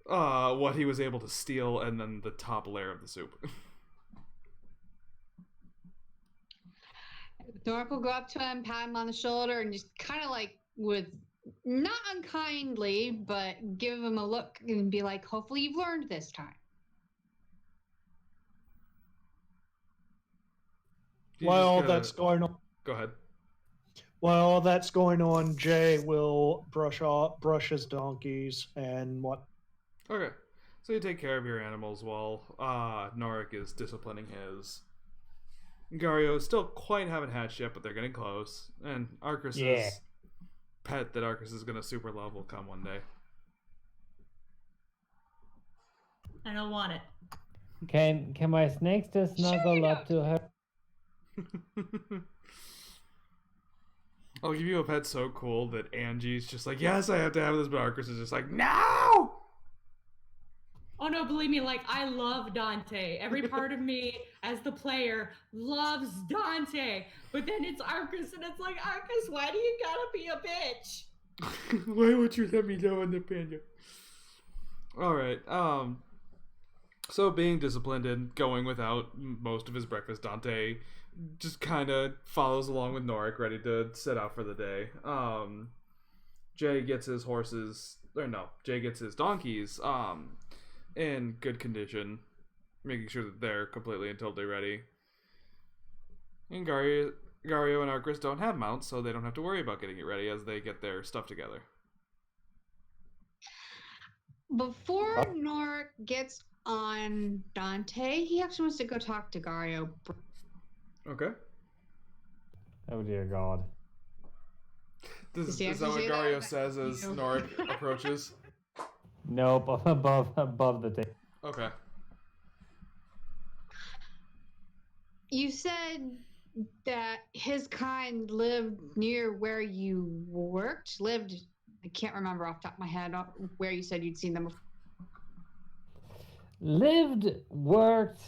what he was able to steal and then the top layer of the soup. Norik will go up to him, pat him on the shoulder, and just kind of like with Not unkindly, but give him a look and be like, hopefully you've learned this time. You While just gotta- that's going on, Go ahead. while that's going on, Jay will brush his donkeys and what. Okay. So you take care of your animals while Norik is disciplining his. Gario still quite haven't hatched yet, but they're getting close. And Arcris's Yeah. pet that Arcris is going to super love will come one day. I don't want it. Can my snakes just snuggle you up to her? I'll give you a pet so cool that Angie's just like, yes, I have to have this, but Arcris is just like, no! Oh no, believe me, like I love Dante. Every part of me as the player loves Dante. But then it's Arcus and it's like, Arcus, why do you gotta be a bitch? Why won't you let me go in the panda? Alright, so being disciplined and going without most of his breakfast, Dante just kind of follows along with Norik, ready to set out for the day. Jay gets his donkeys, in good condition, making sure that they're completely and totally ready. And Gario and Arcris don't have mounts, so they don't have to worry about getting it ready as they get their stuff together. Before Norik gets on Dante, he actually wants to go talk to Gario. Okay. Oh dear God. This Does he is that actually what say Gario that? says as You know. Norik approaches? Nope, above the table. Okay. You said that his kind lived near where you lived. I can't remember off the top of my head where you said you'd seen them before. Lived, worked,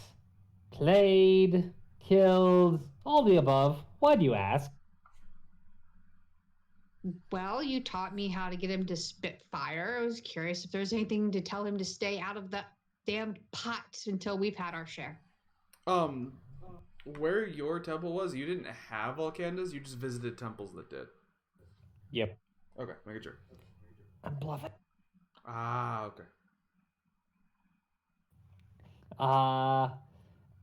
played, killed, all the above. Why do you ask? Well, you taught me how to get him to spit fire. I was curious if there's anything to tell him to stay out of that damned pot until we've had our share. Where your temple was, you didn't have Volcandas, you just visited temples that did. Yep. Okay, make it sure. I'm bluffing. Ah, okay.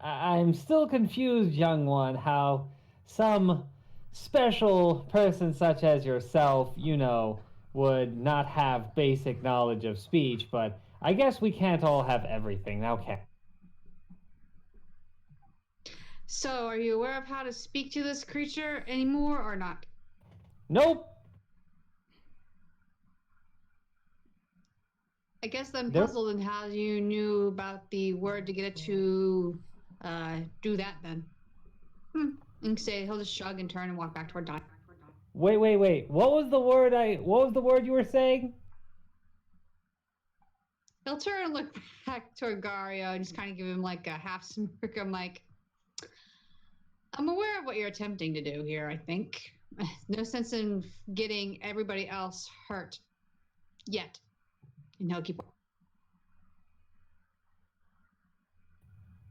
I'm still confused, young one, how some special person such as yourself, would not have basic knowledge of speech, but I guess we can't all have everything, now can? So, are you aware of how to speak to this creature anymore or not? Nope. I guess I'm Nope. puzzled in how you knew about the word to get it to do that then. And say he'll just shrug and turn and walk back toward Don. Wait. What was the word you were saying? He'll turn and look back toward Gario and just kind of give him like a half smirk. I'm like, I'm aware of what you're attempting to do here, I think. No sense in getting everybody else hurt yet. And he'll keep.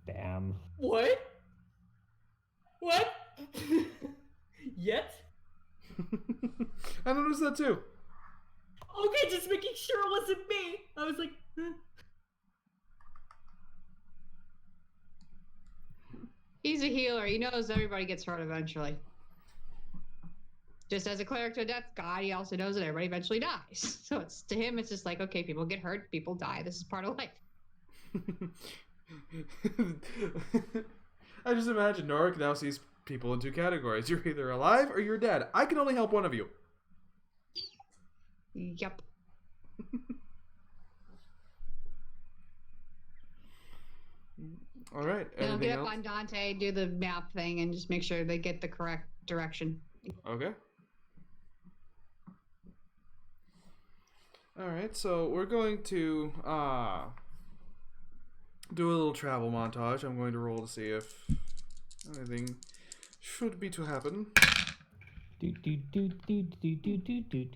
Damn. What? What? Yet? I noticed that too. Okay, just making sure it wasn't me. I was like, huh. He's a healer. He knows everybody gets hurt eventually. Just as a cleric to a death god, he also knows that everybody eventually dies. So it's to him, it's just like, okay, people get hurt, people die. This is part of life. I just imagine Norik now sees people in two categories. You're either alive or you're dead. I can only help one of you. Yep. All right. He'll Anything get up else? on Dante, do the map thing, and just make sure they get the correct direction. Okay. All right. So we're going to do a little travel montage. I'm going to roll to see if anything should be to happen.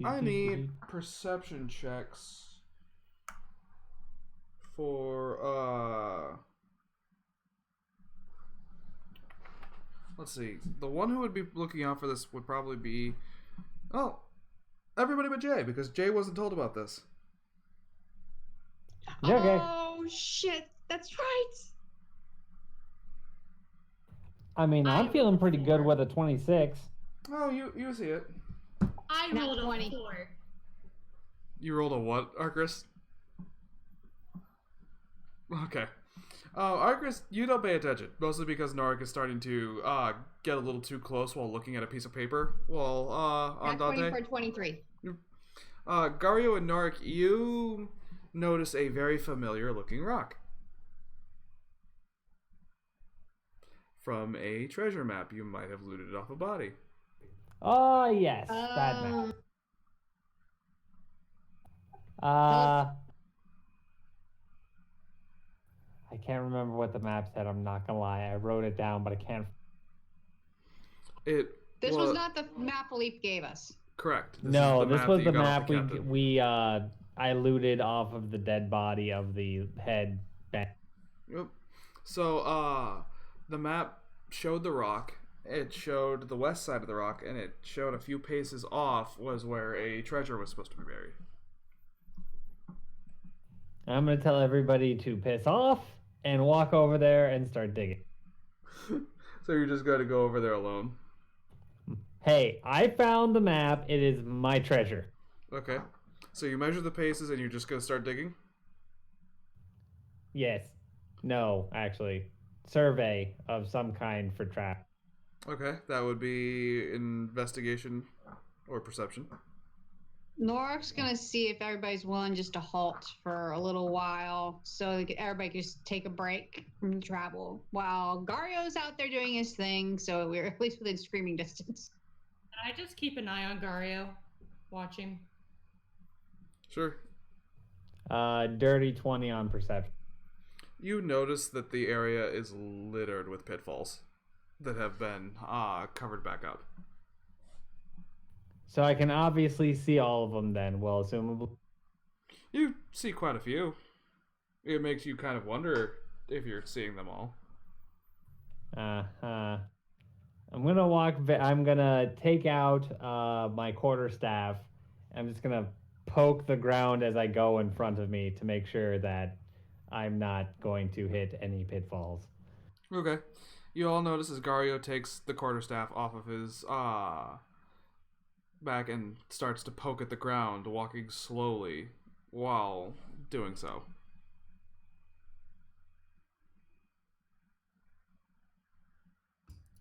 I need perception checks for let's see. The one who would be looking out for this would probably be Everybody but Jay, because Jay wasn't told about this. Okay. Oh shit, that's right. I mean, I'm I feeling rolled pretty good 4. with a 26. Oh, you see it. I Nat rolled 20. a 4. You rolled a what, Arcris? Okay. Arcris, you don't pay attention, mostly because Norik is starting to get a little too close while looking at a piece of paper while on Nat 20 Dante. for 23. Gario and Norik, you notice a very familiar looking rock from a treasure map you might have looted off a body. Oh, yes. That map. I can't remember what the map said. I'm not gonna lie. I wrote it down, but I can't. This This was not the map Leap gave us. correct. No, this was that you the got off map captain. I looted off of the dead body of the head. Yep. So, the map showed the rock. It showed the west side of the rock, and it showed a few paces off was where a treasure was supposed to be buried. I'm gonna tell everybody to piss off and walk over there and start digging. So you're just going to go over there alone. Hey, I found the map. It is my treasure. Okay. So you measure the paces, and you're just going to start digging? Yes. No, actually. Survey of some kind for trap. Okay, that would be investigation or perception. Norik's gonna see if everybody's willing just to halt for a little while, so everybody can just take a break from travel. While Gario's out there doing his thing, so we're at least within screaming distance. Can I just keep an eye on Gario? Watch him. Sure. Dirty 20 on perception. You notice that the area is littered with pitfalls that have been covered back up. So I can obviously see all of them then, well, assumably. You see quite a few. It makes you kind of wonder if you're seeing them all. I'm gonna take out my quarterstaff. I'm just gonna poke the ground as I go in front of me to make sure that I'm not going to hit any pitfalls. Okay. You all notice as Gario takes the quarterstaff off of his back and starts to poke at the ground, walking slowly while doing so.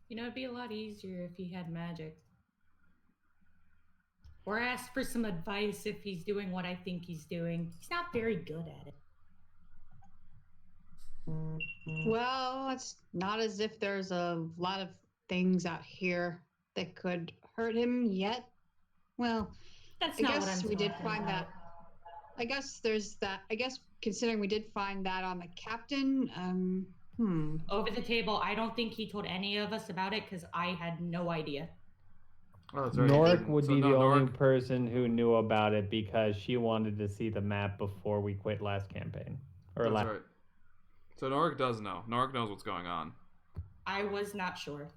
You know, it'd be a lot easier if he had magic. Or ask for some advice if he's doing what I think he's doing. He's not very good at it. Well, it's not as if there's a lot of things out here that could hurt him yet. Well, That's I not what guess I'm we did talking find about. that. I guess there's that. I guess considering we did find that on the captain. Over the table, I don't think he told any of us about it because I had no idea. Oh, that's right. Norik would So be no, the only Norik- person who knew about it because she wanted to see the map before we quit last campaign. Or That's last. right. So Norik does know. Norik knows what's going on. I was not sure.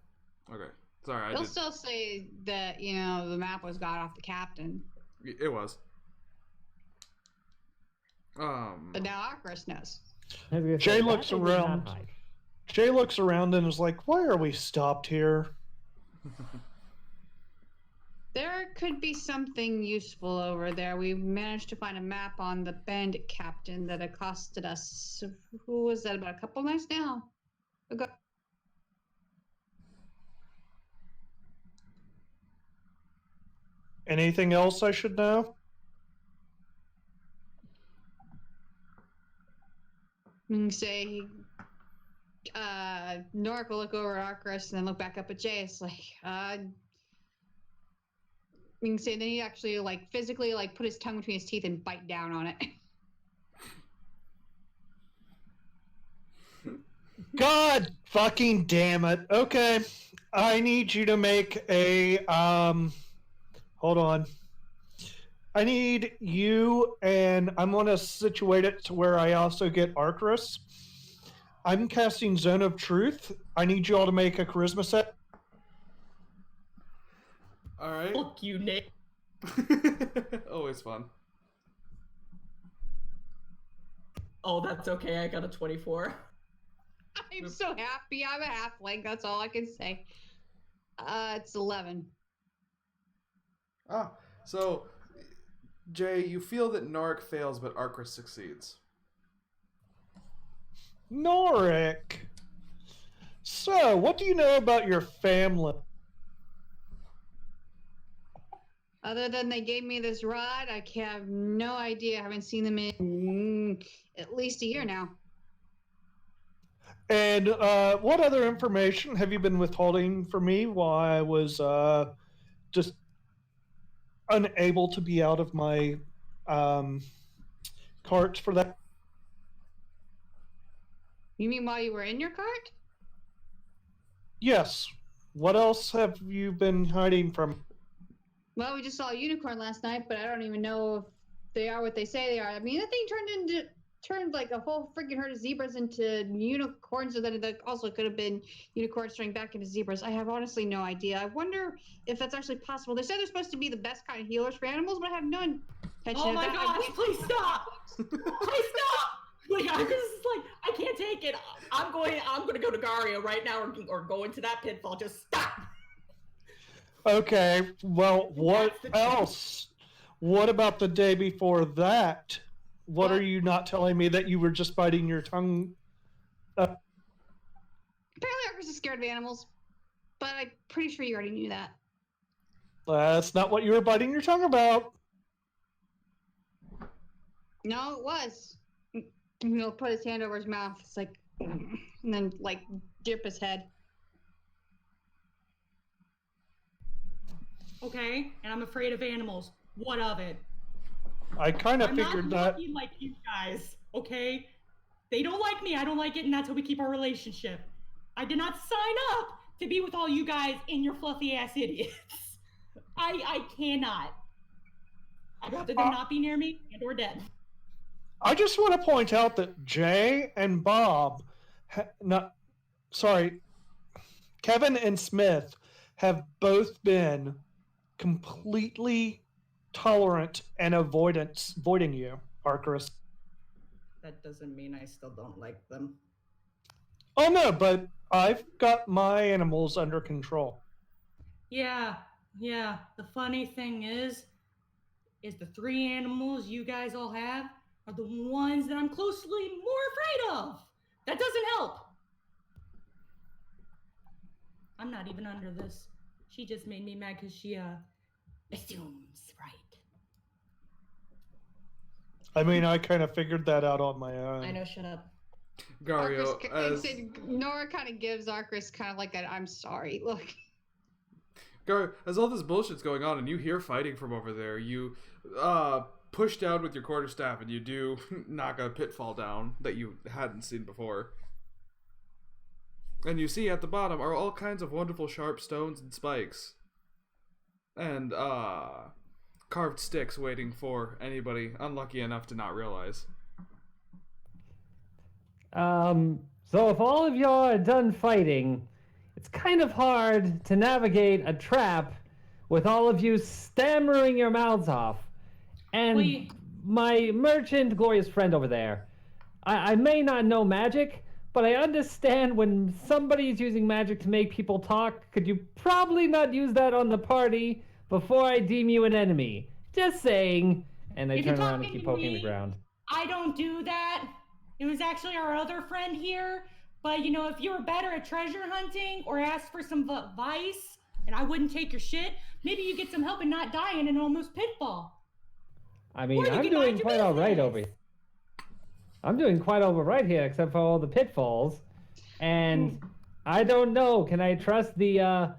Okay. Sorry, I He'll did. still say that the map was got off the captain, It was. but now Akris knows. I was gonna Jay say, looks that they did not around. hide. Jay looks around and is like, "Why are we stopped here?" There could be something useful over there. We managed to find a map on the bandit captain that accosted us. Who was that? About a couple nights now ago. Anything else I should know? And say, Norik will look over at Akris and then look back up at Jay. It's like, we can say then he actually physically put his tongue between his teeth and bite down on it. God fucking damn it. Okay. I need you to make a hold on. I need you, and I'm going to situate it to where I also get Arcturus. I'm casting Zone of Truth. I need you all to make a charisma set. All right. Fuck you, Nick. Always fun. Oh, that's okay. I got a 24. I'm so happy. I'm a halfling. That's all I can say. It's 11. Ah, so Jay, you feel that Norik fails, but Arcris succeeds. Norik. So, what do you know about your family? Other than they gave me this rod, I have no idea. I haven't seen them in at least a year now. And what other information have you been withholding from me while I was just unable to be out of my cart for that? You mean while you were in your cart? Yes. What else have you been hiding from? Well, we just saw a unicorn last night, but I don't even know if they are what they say they are. I mean, that thing turned like a whole freaking herd of zebras into unicorns, so that it also could have been unicorns turning back into zebras. I have honestly no idea. I wonder if that's actually possible. They say they're supposed to be the best kind of healers for animals, but I have no intention Oh of my that. gosh, please stop! Please stop! Like, I was just like, I can't take it. I'm gonna go to Gario right now or go into that pitfall. Just stop! Okay, well, what That's the- else? What about the day before that? What are you not telling me that you were just biting your tongue? Apparently, Arcus is scared of animals, but I'm pretty sure you already knew that. That's not what you were biting your tongue about. No, it was. He'll put his hand over his mouth. It's like, and then like dip his head. Okay, and I'm afraid of animals. What of it? I kind of I'm figured not that. lucky like you guys, okay? They don't like me, I don't like it, and that's how we keep our relationship. I did not sign up to be with all you guys and your fluffy ass idiots. I cannot. I'd rather them not be near me and or dead. I just want to point out that Jay and Bob, Kevin and Smith have both been completely tolerant and avoiding you, Arcris. That doesn't mean I still don't like them. Oh no, but I've got my animals under control. Yeah. The funny thing is the 3 animals you guys all have are the ones that I'm closely more afraid of. That doesn't help. I'm not even under this. She just made me mad because she assumes right. I mean, I kind of figured that out on my own. I know. Shut up. Gario, Arcris, Nora kind of gives Arcris kind of like an "I'm sorry" look. Gario, as all this bullshit's going on and you hear fighting from over there, you push down with your quarterstaff and you do knock a pitfall down that you hadn't seen before. And you see at the bottom are all kinds of wonderful sharp stones and spikes. And carved sticks waiting for anybody unlucky enough to not realize. So if all of y'all are done fighting, it's kind of hard to navigate a trap with all of you stammering your mouths off. And my merchant, glorious friend over there, I may not know magic, but I understand when somebody's using magic to make people talk, could you probably not use that on the party before I deem you an enemy? Just saying. And I turn around and keep poking the ground. I don't do that. It was actually our other friend here. But, you know, if you were better at treasure hunting or asked for some advice and I wouldn't take your shit, maybe you get some help and not die in an almost pitfall. I mean, I'm doing quite all right over here. I'm doing quite all right here, except for all the pitfalls. And I don't know. Can I trust the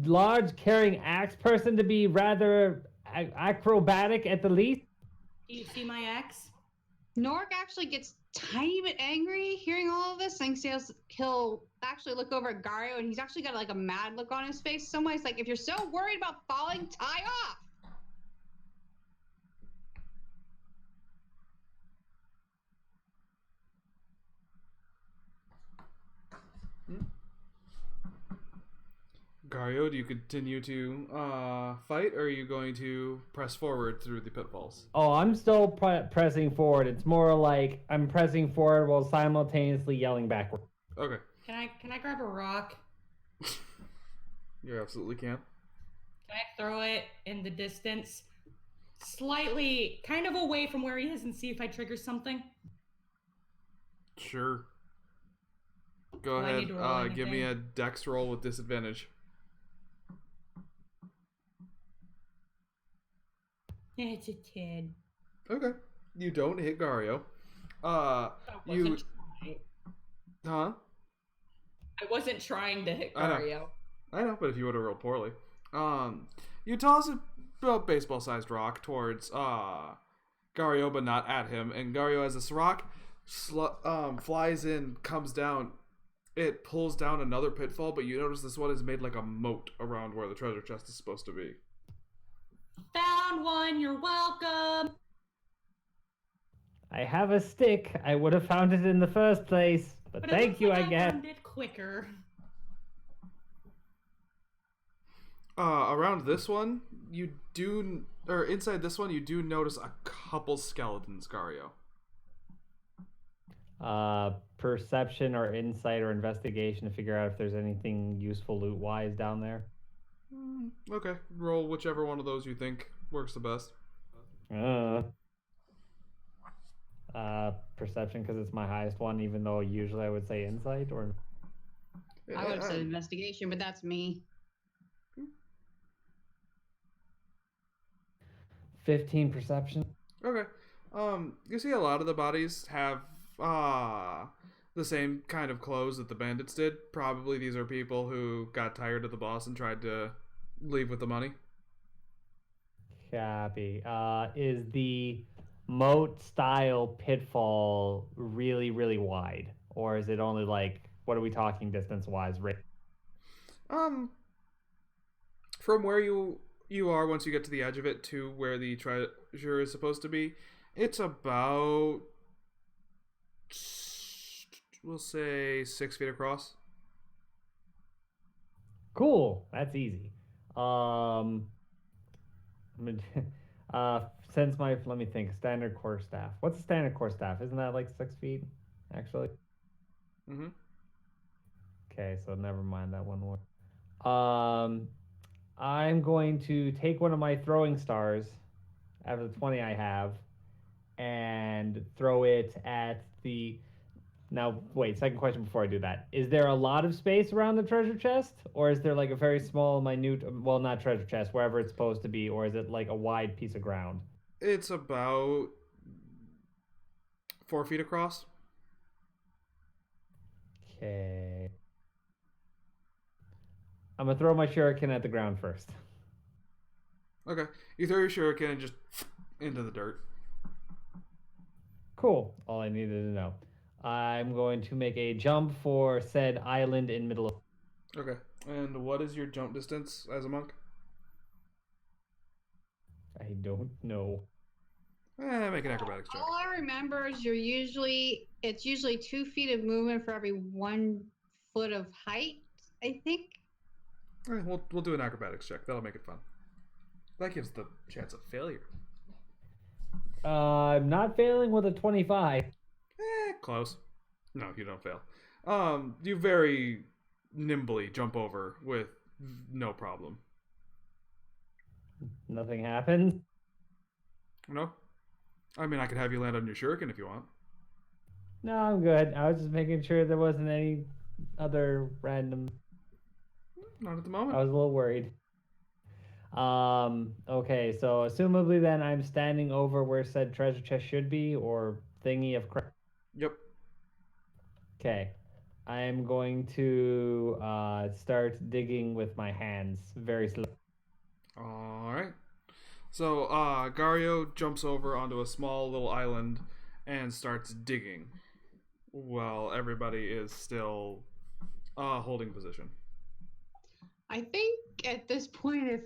large carrying axe person to be rather acrobatic at the least? Do you see my axe? Norik actually gets tiny bit angry hearing all of this. Thinks he'll actually look over at Gario, and he's actually got like a mad look on his face. Somebody's like, "If you're so worried about falling, tie off." Gario, do you continue to fight, or are you going to press forward through the pitfalls? Oh, I'm still pressing forward. It's more like I'm pressing forward while simultaneously yelling backward. Okay, Can I grab a rock? you absolutely can. Can I throw it in the distance? Slightly, kind of away from where he is and see if I trigger something? Sure. Go Do I need ahead. to roll Give me a anything? dex roll with disadvantage. It's a 10. Okay. You don't hit Gario. I You. wasn't trying. Huh? I wasn't trying to hit I know. Gario. I know, but if you would have rolled poorly. You toss a baseball-sized rock towards Gario, but not at him. And Gario, as this rock flies in, comes down, it pulls down another pitfall, but you notice this one is made like a moat around where the treasure chest is supposed to be. Found one, you're welcome. I have a stick. I would have found it in the first place, but But it thank looks you, like I guess. found it quicker. Around this one, inside this one, you do notice a couple skeletons, Gario. Perception or insight or investigation to figure out if there's anything useful loot-wise down there. Okay, roll whichever one of those you think works the best. Perception because it's my highest one, even though usually I would say insight or. I would have said investigation, but that's me. 15 perception. Okay. You see a lot of the bodies have the same kind of clothes that the bandits did. Probably these are people who got tired of the boss and tried to leave with the money. Copy. Is the moat style pitfall really, really wide? Or is it only like, what are we talking distance wise? From where you are once you get to the edge of it to where the treasure is supposed to be, it's about, we'll say, 6 feet across. Cool. That's easy. Since let me think, standard core staff. What's a standard core staff? Isn't that like 6 feet, actually? Mm-hmm. Okay, so never mind that one more. I'm going to take one of my throwing stars out of the 20 I have and throw it at the. Now, wait, second question before I do that. Is there a lot of space around the treasure chest? Or is there like a very small, minute, well, not treasure chest, wherever it's supposed to be, or is it like a wide piece of ground? It's about 4 feet across. Okay. I'm going to throw my shuriken at the ground first. Okay. You throw your shuriken and just into the dirt. Cool. All I needed to know. I'm going to make a jump for said island in middle of. Okay. And what is your jump distance as a monk? I don't know. Make an acrobatics check. All I remember is it's usually 2 feet of movement for every 1 foot of height, I think. All right, we'll do an acrobatics check. That'll make it fun. That gives the chance of failure. I'm not failing with a 25. Close. No, you don't fail. You very nimbly jump over with no problem. Nothing happened. No? I mean, I could have you land on your shuriken if you want. No, I'm good. I was just making sure there wasn't any other random. Not at the moment. I was a little worried. Okay, so assumably then I'm standing over where said treasure chest should be, or thingy of crap. Yep. Okay. I am going to start digging with my hands very slow. Alright. So, Gario jumps over onto a small little island and starts digging while everybody is still holding position. I think at this point, if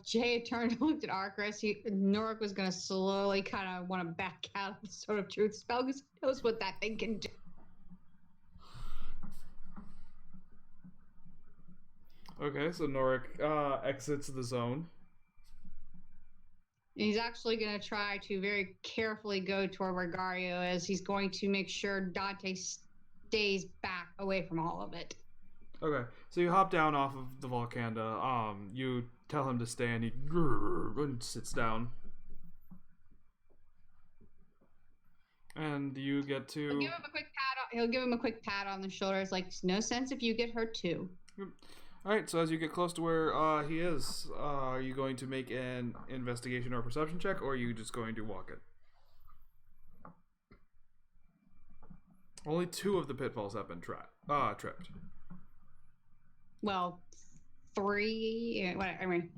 Jay had turned and looked at Arcris, Norik was going to slowly kind of want to back out the sort of truth spell because he knows what that thing can do. Okay, so Norik exits the zone. He's actually going to try to very carefully go toward where Gario is. He's going to make sure Dante stays back away from all of it. Okay, so you hop down off of the Volcanda. You tell him to stay, and he sits down. And you get to. He'll give him a quick pat. He'll give him a quick pat on the shoulder. It's like, no sense if you get hurt too. All right, so as you get close to where he is, are you going to make an investigation or perception check, or are you just going to walk it? Only 2 of the pitfalls have been tripped. Well, 3. I mean,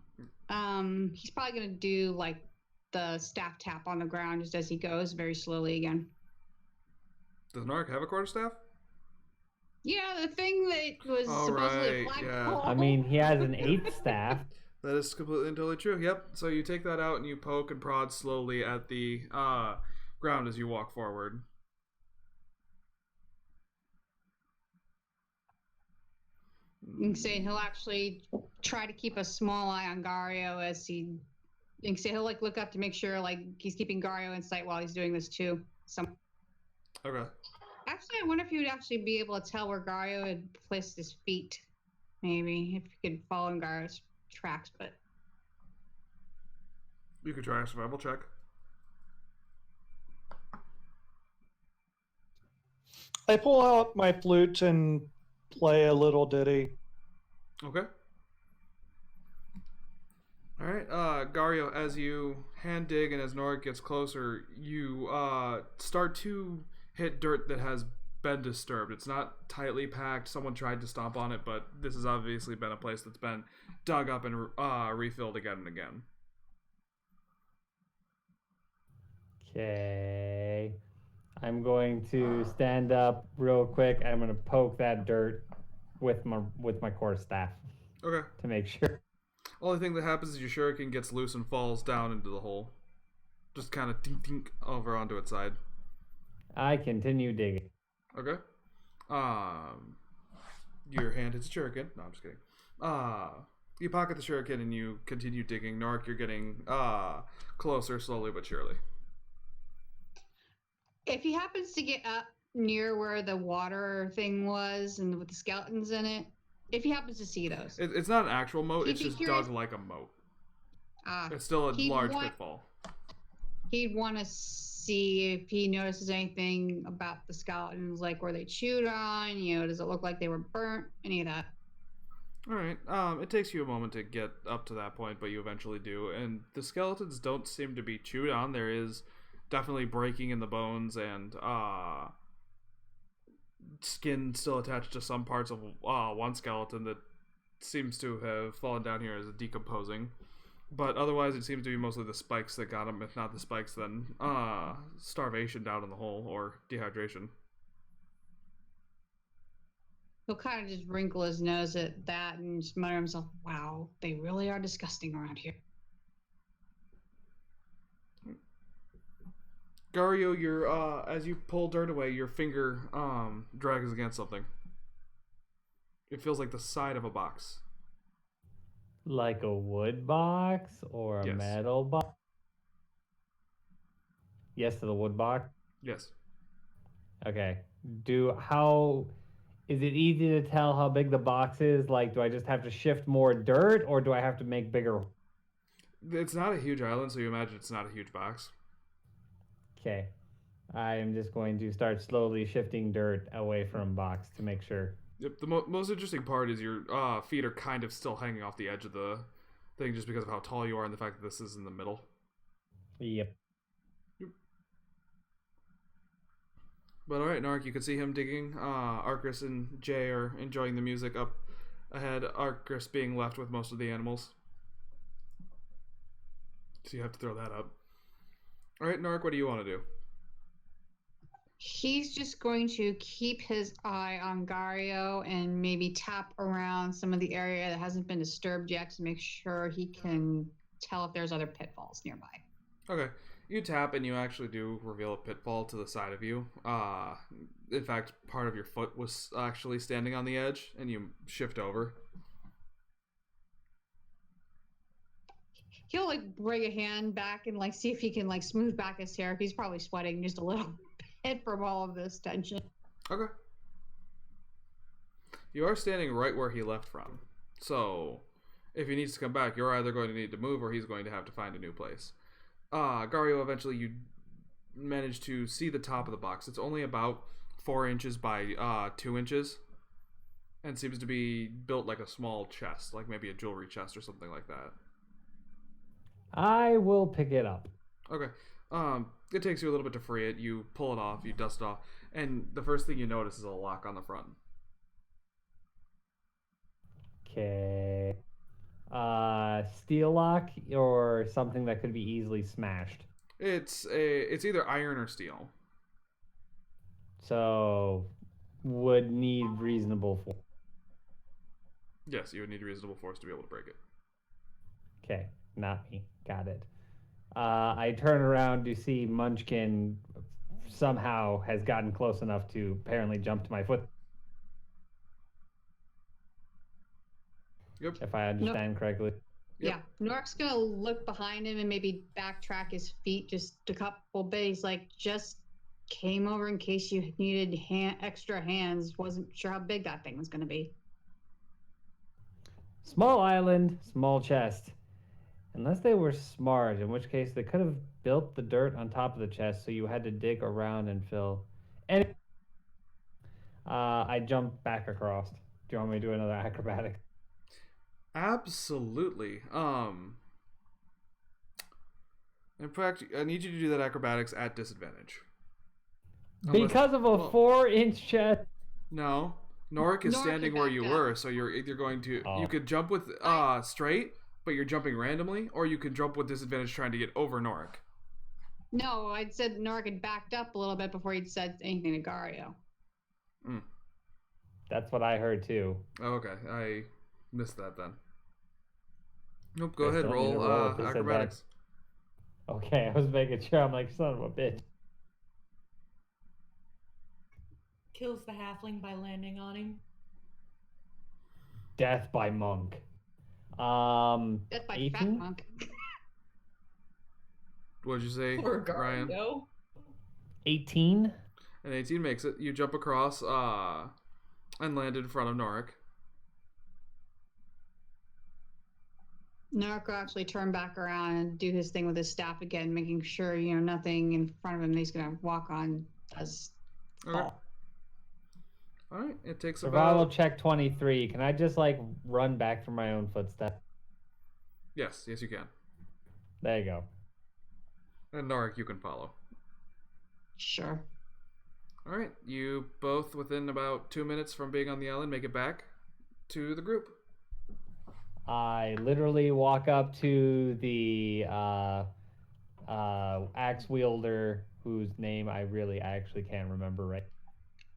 he's probably gonna do like the staff tap on the ground just as he goes, very slowly again. Does Nark have a quarterstaff? Yeah, the thing that was Oh, supposedly right, a yeah. flagpole. I mean, he has an 8th staff. That is completely and totally true. Yep. So you take that out and you poke and prod slowly at the ground as you walk forward. You can say he'll actually try to keep a small eye on Gario as he. You can say he'll like look up to make sure like he's keeping Gario in sight while he's doing this too. Okay. Actually, I wonder if he would actually be able to tell where Gario had placed his feet. Maybe if he could follow in Gario's tracks, but You could try a survival check. I pull out my flute and play a little ditty. Okay. All right, Gario, as you hand dig and as Norik gets closer, you start to hit dirt that has been disturbed. It's not tightly packed. Someone tried to stomp on it, but this has obviously been a place that's been dug up and refilled again and again. Okay. I'm going to stand up real quick. I'm going to poke that dirt with my quarterstaff Okay. to make sure. Only thing that happens is your shuriken gets loose and falls down into the hole. Just kind of dink dink over onto its side. I continue digging. Okay. Your hand hits a shuriken. No, I'm just kidding. You pocket the shuriken and you continue digging. Nark, you're getting closer slowly but surely. if he happens to get up near where the water thing was and with the skeletons in it, if he happens to see those, It's not an actual moat. He'd It's be just curious- dug like a moat. uh, It's still a he'd large want- pitfall. he'd want to see if he notices anything about the skeletons, like were they chewed on, does it look like they were burnt, any of that. All right. It takes you a moment to get up to that point, but you eventually do. And the skeletons don't seem to be chewed on. There is definitely breaking in the bones and skin still attached to some parts of one skeleton that seems to have fallen down here as decomposing. But otherwise, it seems to be mostly the spikes that got him. If not the spikes, then starvation down in the hole or dehydration. He'll kind of just wrinkle his nose at that and just mutter to himself, wow, they really are disgusting around here. Gario, your as you pull dirt away, your finger drags against something. It feels like the side of a box. Like a wood box or a Yes. metal box? Yes to the wood box. Yes. Okay. How is it easy to tell how big the box is? Like, do I just have to shift more dirt or do I have to make bigger? It's not a huge island, so you imagine it's not a huge box. Okay. I am just going to start slowly shifting dirt away from box to make sure. Yep. The most interesting part is your feet are kind of still hanging off the edge of the thing just because of how tall you are and the fact that this is in the middle. Yep. But alright, Nark, you can see him digging. Arcus and Jay are enjoying the music up ahead. Arcus being left with most of the animals. So you have to throw that up. Alright, Nark, what do you want to do? He's just going to keep his eye on Gario and maybe tap around some of the area that hasn't been disturbed yet to make sure he can tell if there's other pitfalls nearby. Okay. You tap and you actually do reveal a pitfall to the side of you. In fact, part of your foot was actually standing on the edge and you shift over. he'll like bring a hand back and like see if he can like smooth back his hair. He's probably sweating just a little bit from all of this tension. Okay. You are standing right where he left from. So, if he needs to come back, you're either going to need to move or he's going to have to find a new place. Gario, eventually you manage to see the top of the box. It's only about 4 inches by 2 inches. And seems to be built like a small chest, like maybe a jewelry chest or something like that. I will pick it up. Okay. It takes you a little bit to free it. You pull it off, you dust it off, and the first thing you notice is a lock on the front. Okay. Steel lock or something that could be easily smashed. It's either iron or steel. So would need reasonable force. Yes, you would need reasonable force to be able to break it. Okay, not me. Got it. I turn around to see Munchkin somehow has gotten close enough to apparently jump to my foot. Yep. If I understand correctly. Yep. Yeah, Nork's gonna look behind him and maybe backtrack his feet just a couple bit. He's like, just came over in case you needed extra hands. Wasn't sure how big that thing was gonna be. Small island, small chest. Unless they were smart, in which case they could have built the dirt on top of the chest so you had to dig around and fill. And I jump back across. Do you want me to do another acrobatic? Absolutely. In fact, I need you to do that acrobatics at disadvantage. Unless- Because of a well, 4-inch chest. No. Norik is Norik standing had where you backed up. were, so you're either going to Oh. you could jump with straight, but you're jumping randomly, or you could jump with disadvantage trying to get over Norik. No, I'd said Nork had backed up a little bit before he'd said anything to Gario. That's what I heard too. Oh, okay, I missed that then. Nope, go I ahead, still need to roll roll disadvantage. acrobatics. Okay, I was making sure. I'm like, son of a bitch. Kills the halfling by landing on him. Death by monk. That's by Fat 18? Monk. What'd you say, Poor Ryan? Gario. 18? And 18 makes it. You jump across and land in front of Norik. Nork will actually turn back around and do his thing with his staff again, making sure, nothing in front of him that he's going to walk on does Okay. fall. All right, it takes Survival about check 23. Can I just like run back through my own footsteps? yes, you can. There you go. And Norik, you can follow. Sure. All right, you both within about 2 minutes from being on the island make it back to the group. I literally walk up to the axe wielder, whose name I actually can't remember right.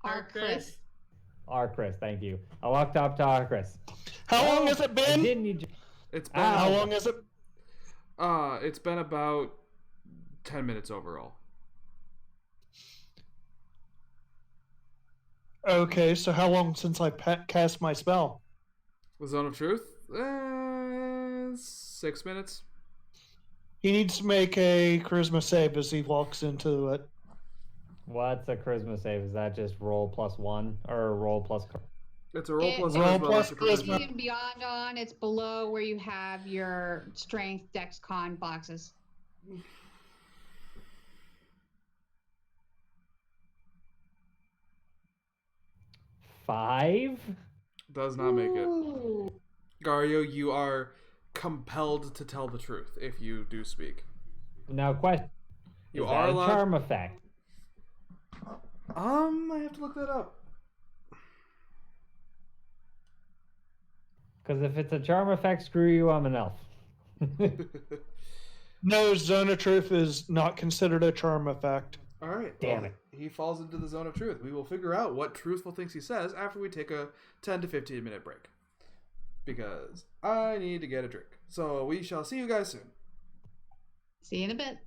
Arcris. Arcris, thank you. I walked up to Arcris. How long has it I been? didn't need you. It's been Ow. How long has it? it's been about 10 minutes overall. Okay, so how long since I cast my spell? The Zone of Truth? 6 minutes. He needs to make a charisma save as he walks into it. What's a charisma save? Is that just roll +1 or roll plus? It's a roll plus It's Roll charisma. plus plus your charisma. and beyond on, it's below where you have your strength, dex, con boxes. Five? Does not make it. Ooh. Gario, you are compelled to tell the truth if you do speak. Now, question. You Is are that a allowed. charm effect? I have to look that up. Because if it's a charm effect, screw you, I'm an elf. No, Zone of Truth is not considered a charm effect. All right. Damn well, it. He falls into the zone of truth. We will figure out what truthful things he says after we take a 10 to 15 minute break. Because I need to get a drink. So we shall see you guys soon. See you in a bit.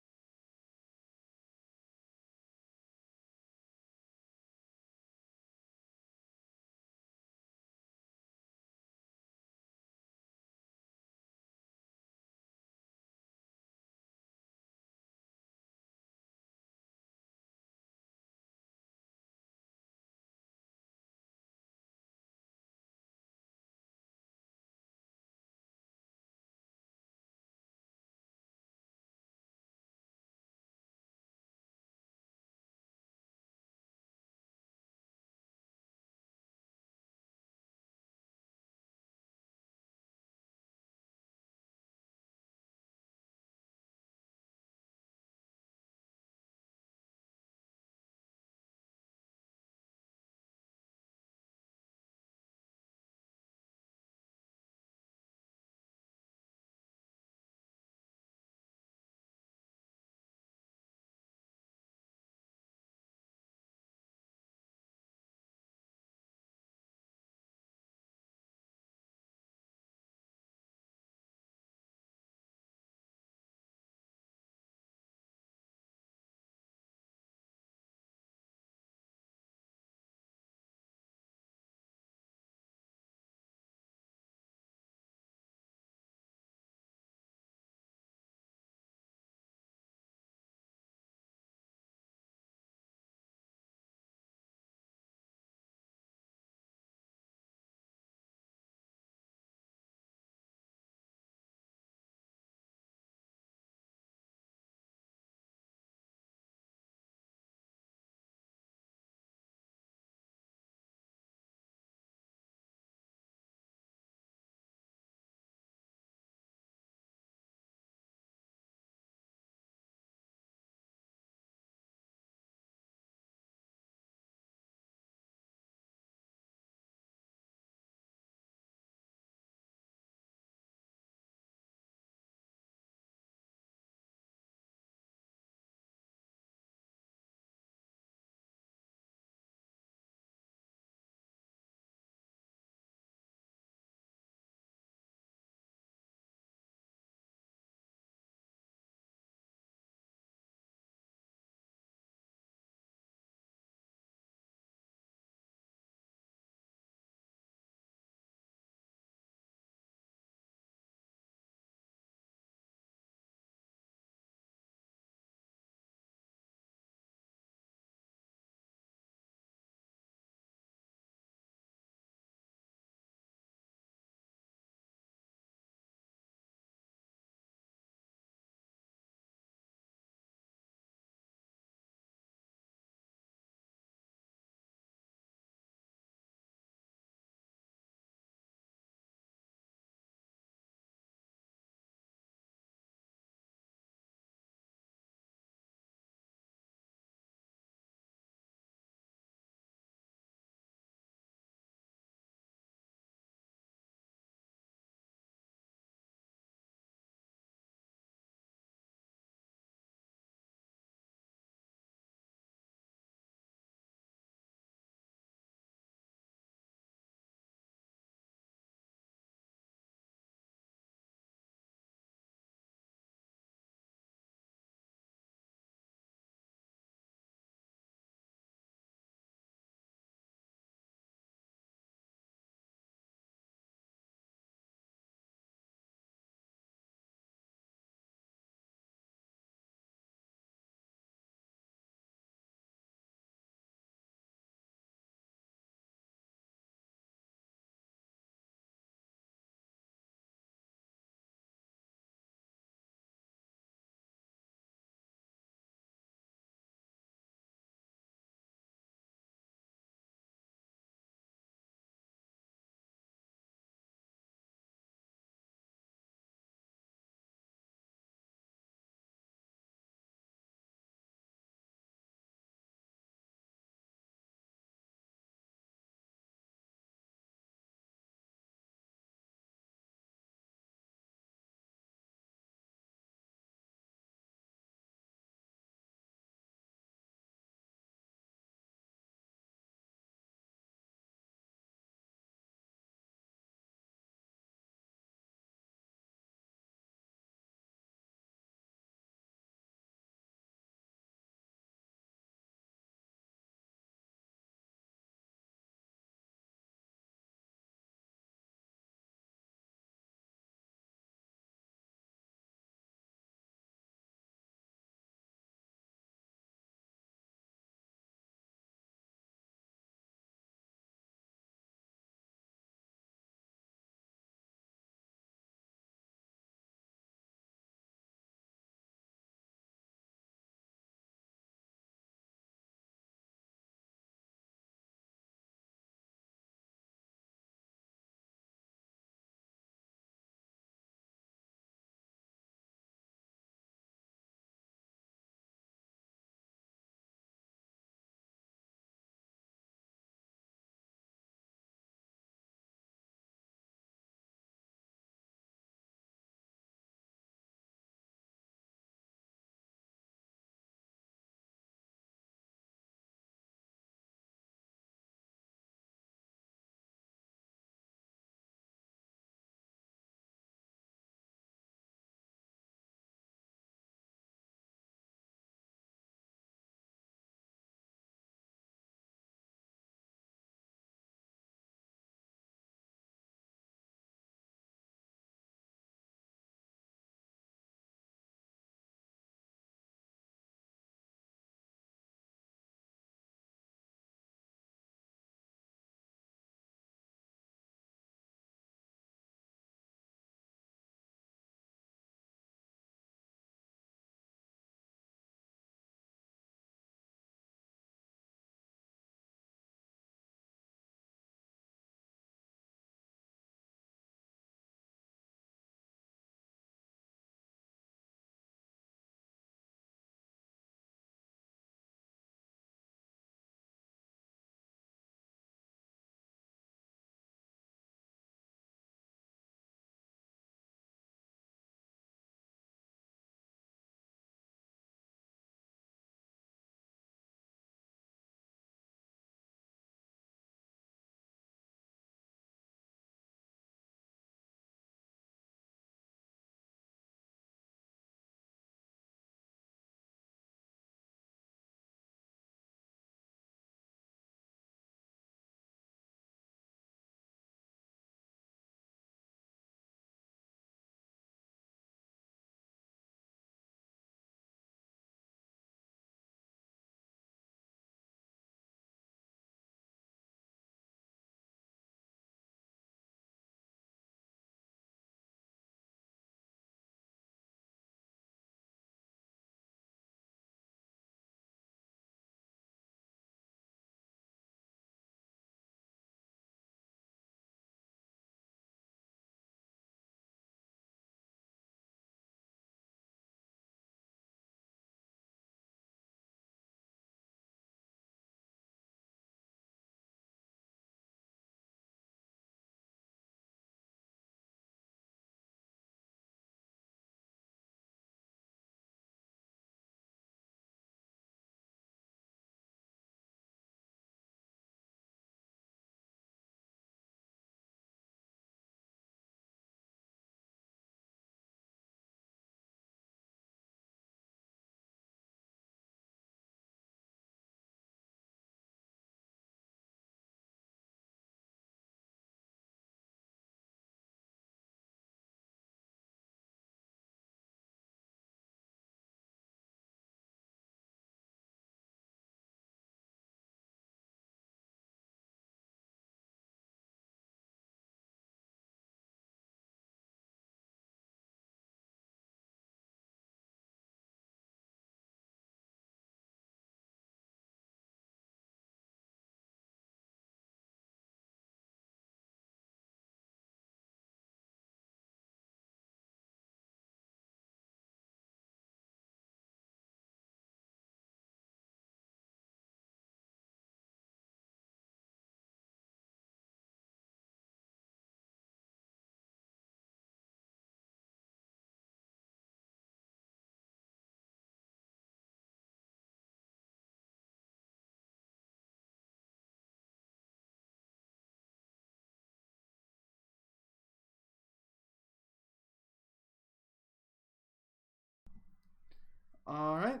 Alright,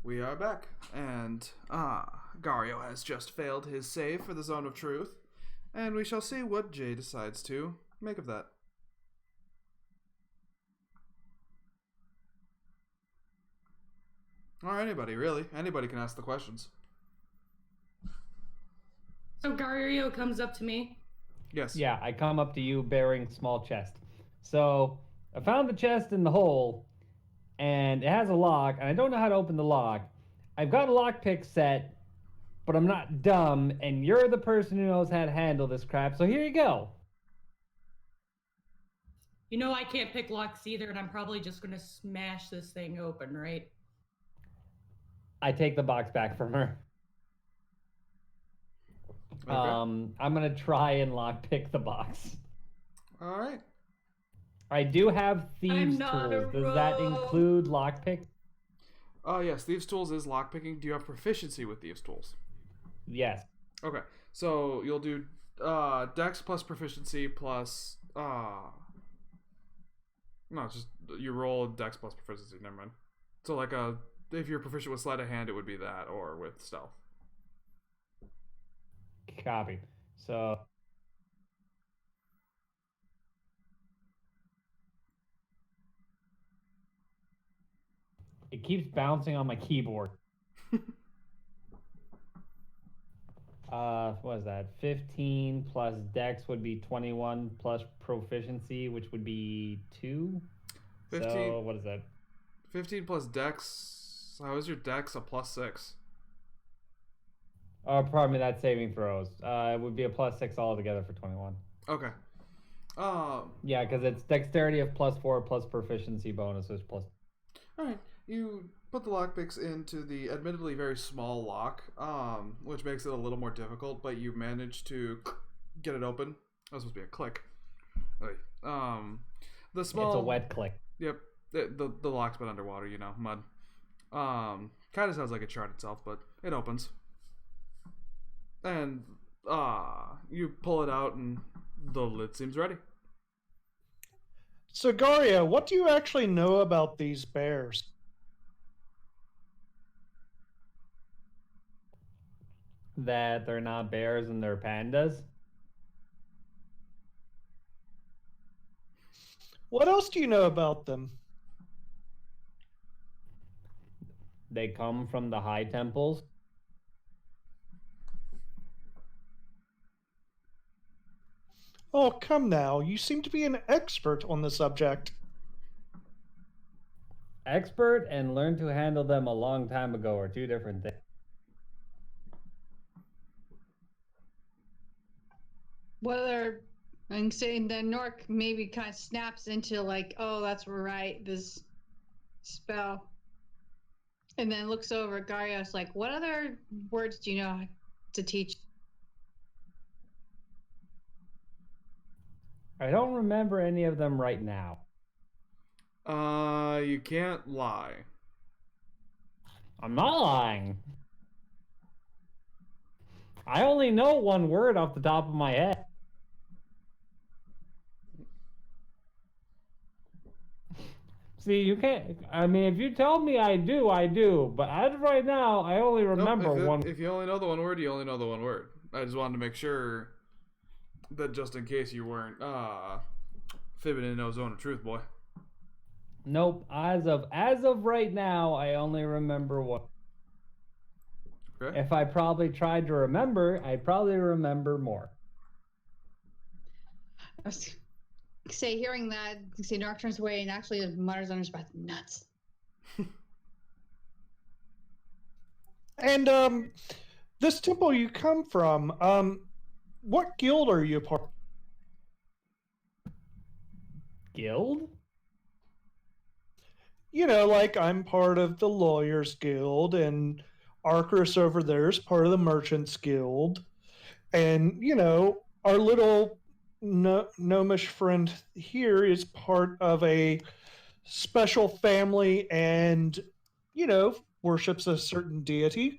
we are back. And, Gario has just failed his save for the Zone of Truth. And we shall see what Jay decides to make of that. Or anybody, really. Anybody can ask the questions. So Gario comes up to me. Yes. Yeah, I come up to you bearing small chest. So I found the chest in the hole, and it has a lock, and I don't know how to open the lock. I've got a lockpick set, but I'm not dumb, and you're the person who knows how to handle this crap, so here you go. You know I can't pick locks either, and I'm probably just gonna smash this thing open, right? I take the box back from her. Okay. I'm gonna try and lockpick the box. Alright. I do have thieves' not a tools. Does that rogue. include lockpick? Yes, Thieves' Tools is lockpicking. Do you have proficiency with Thieves' Tools? Yes. Okay, so you'll do Dex plus proficiency plus no, it's just you roll Dex plus proficiency. Never mind. So like if you're proficient with sleight of hand, it would be that, or with stealth. Copy. So it keeps bouncing on my keyboard. What is that? 15 plus dex would be 21 plus proficiency, which would be 2. 15. So what is that? 15 plus Dex. How is your Dex a plus 6? Oh, pardon me, that's saving throws. It would be a plus 6 altogether for 21. Okay. Yeah, because it's dexterity of plus 4 plus proficiency bonuses plus. Alright, you put the lockpicks into the admittedly very small lock, which makes it a little more difficult, but you manage to get it open. That was supposed to be a click. The small... It's a wet click. Yep, the lock's been underwater, you know, mud. Kind of sounds like a shard itself, but it opens. And, you pull it out and the lid seems ready. So, Garia, what do you actually know about these bears? That they're not bears and they're pandas. What else do you know about them? They come from the high temples. Oh, come now. You seem to be an expert on the subject. Expert and learned to handle them a long time ago are two different things. Whether I'm saying the Nork maybe kind of snaps into like, oh, that's right, this spell. And then looks over at Garios like, what other words do you know to teach? I don't remember any of them right now. You can't lie. I'm not lying. I only know one word off the top of my head. See, you can't. I mean, if you tell me I do. But as of right now, I only remember one. If you only know the one word, you only know the one word. I just wanted to make sure that just in case you weren't fibbing in no Zone of Truth, boy. Nope. As of right now, I only remember one. Okay. If I probably tried to remember, I'd probably remember more. I was say hearing that, say Nork turns away and actually mutters under his breath, nuts. And this temple you come from, what guild are you a part? Guild? You know, like I'm part of the Lawyers Guild, and Arcris over there is part of the Merchants Guild, and you know our little gnomish friend here is part of a special family, and you know worships a certain deity.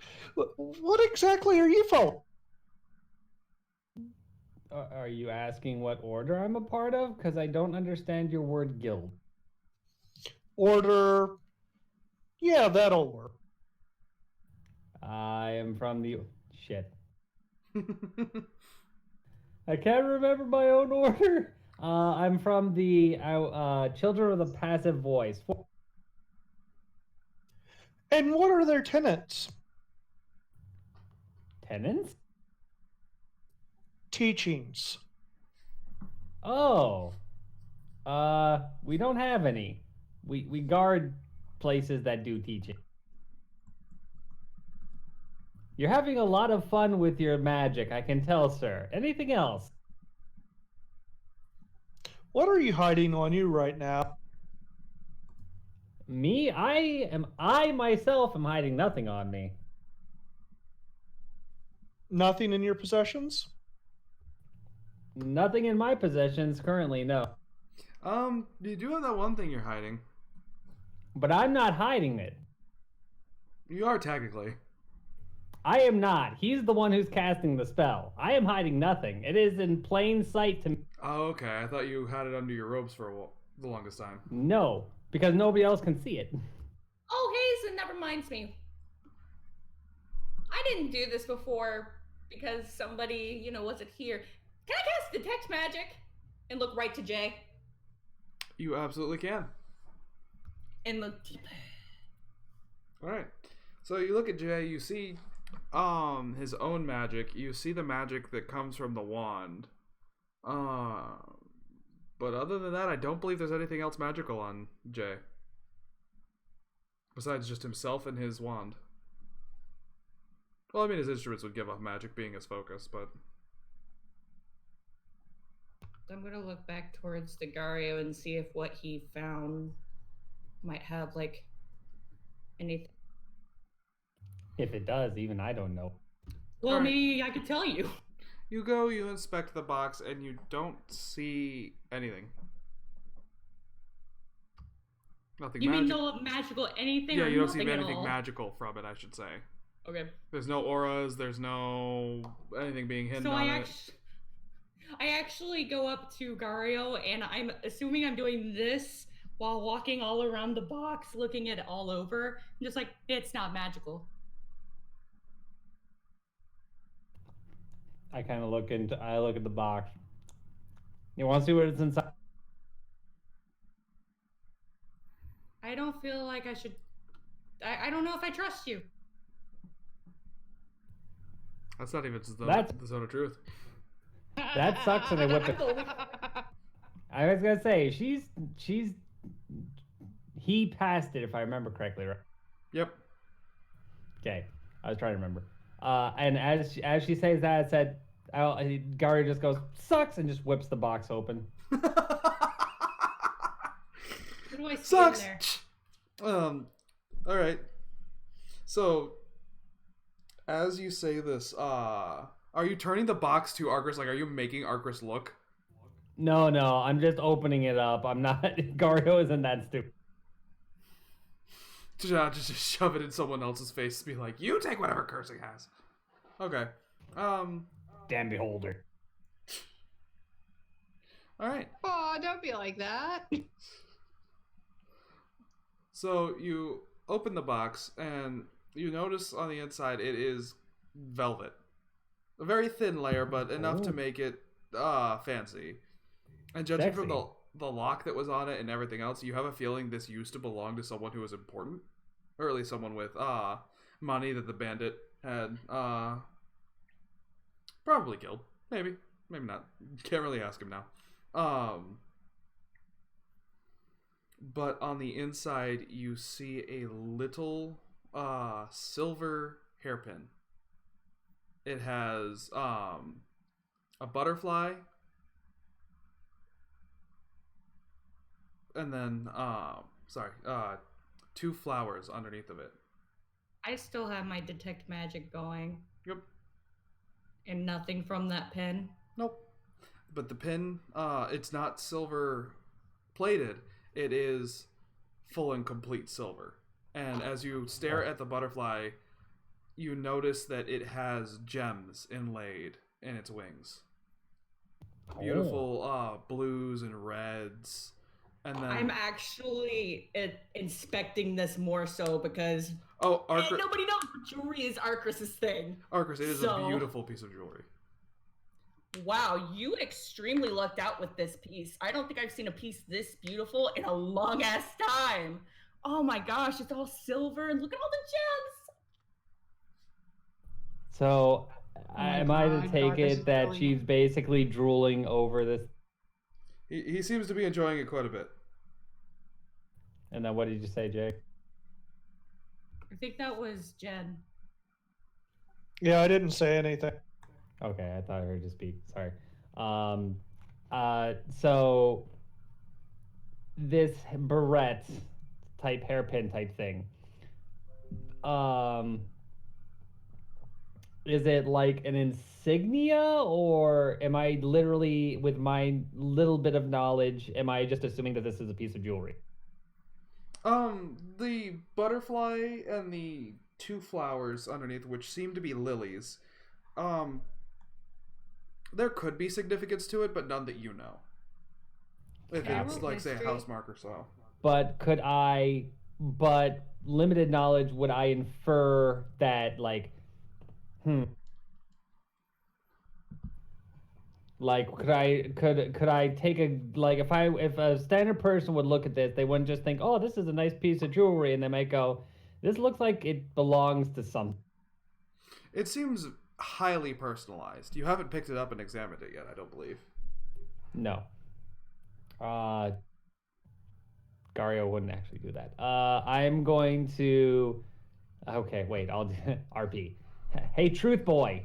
What exactly are you for? Are you asking what order I'm a part of? Because I don't understand your word guild. Order, Yeah, that'll work. I am from the shit. I can't remember my own order. I'm from the Children of the Passive Voice. And what are their tenets? Tenants? Teachings. Oh. We don't have any. We guard places that do teaching. You're having a lot of fun with your magic, I can tell, sir. Anything else? What are you hiding on you right now? Me? I myself am hiding nothing on me. Nothing in your possessions? Nothing in my possessions currently, no. You do have that one thing you're hiding. But I'm not hiding it. You are technically. I am not. He's the one who's casting the spell. I am hiding nothing. It is in plain sight to me. Oh, okay. I thought you had it under your robes for the longest time. No, because nobody else can see it. Oh, Hazen, that reminds me. I didn't do this before because somebody, wasn't here. Can I cast Detect Magic and look right to Jay? You absolutely can. And look deep. All right. So you look at Jay, you see his own magic. You see the magic that comes from the wand. But other than that, I don't believe there's anything else magical on Jay. Besides just himself and his wand. Well, I mean, his instruments would give off magic being his focus, but... I'm gonna look back towards Dagario and see if what he found might have, anything. If it does, even I don't know. Well, Alright. maybe I could tell you. You go, you inspect the box, and you don't see anything. Nothing You magic. mean no magical anything? Yeah, or you don't see nothing at anything all? magical from it, I should say. Okay. There's no auras, there's no anything being hidden So on I it. actually go up to Gario, and I'm assuming I'm doing this while walking all around the box, looking at it all over. I'm just like, it's not magical. I kind of look at the box. You want to see what it's inside? I don't feel like I should. I don't know if I trust you. That's not even That's- the zone of truth. That sucks, and I whip it. I was gonna say he passed it if I remember correctly, right? Yep. Okay, I was trying to remember. And as she says that, I said, Gary just goes sucks and just whips the box open. What do I see Sucks. in there? All right. So, as you say this, are you turning the box to Arcris? Like, are you making Arcris look? No, I'm just opening it up. I'm not. Gario isn't that stupid. Just shove it in someone else's face. Be like, you take whatever cursing has. Okay. Damn beholder. All right. Oh, don't be like that. So you open the box and you notice on the inside it is velvet. A very thin layer, but enough to Oh. make it fancy. And judging from Sexy. the lock that was on it and everything else, you have a feeling this used to belong to someone who was important. Or at least someone with money that the bandit had probably killed. Maybe. Maybe not. Can't really ask him now. But on the inside you see a little silver hairpin. It has a butterfly and then two flowers underneath of it. I still have my detect magic going, Yep. and nothing from that pen. Nope. But the pin, it's not silver plated. It is full and complete silver. And as you stare at the butterfly, you notice that it has gems inlaid in its wings. Beautiful blues and reds And then I'm actually inspecting this more so because Arcris, nobody knows what jewelry is Arcris's thing. Arcris, it is a So- beautiful piece of jewelry. Wow, you extremely lucked out with this piece. I don't think I've seen a piece this beautiful in a long ass time. Oh my gosh, it's all silver and look at all the gems. So, my am I to God, take Marcus it is that really- she's basically drooling over this? He seems to be enjoying it quite a bit. And then what did you say, Jay? I think that was Jen. Yeah, I didn't say anything. Okay, I thought I heard you speak. Sorry. So this barrette type hairpin type thing. Is it like an insignia, or am I literally, with my little bit of knowledge, am I just assuming that this is a piece of jewelry? The butterfly and the two flowers underneath, which seem to be lilies, there could be significance to it, but none that you know. If Okay, it's, roll like, say, a history. housemark or so. But limited knowledge, would I infer that, like, like, could I take a, like, if a standard person would look at this, they wouldn't just think, oh, this is a nice piece of jewelry, and they might go, this looks like it belongs to some. It seems highly personalized. You haven't picked it up and examined it yet, I don't believe. No. Gario wouldn't actually do that. I'm going to. Okay, wait. I'll RP. Hey, Truth Boy.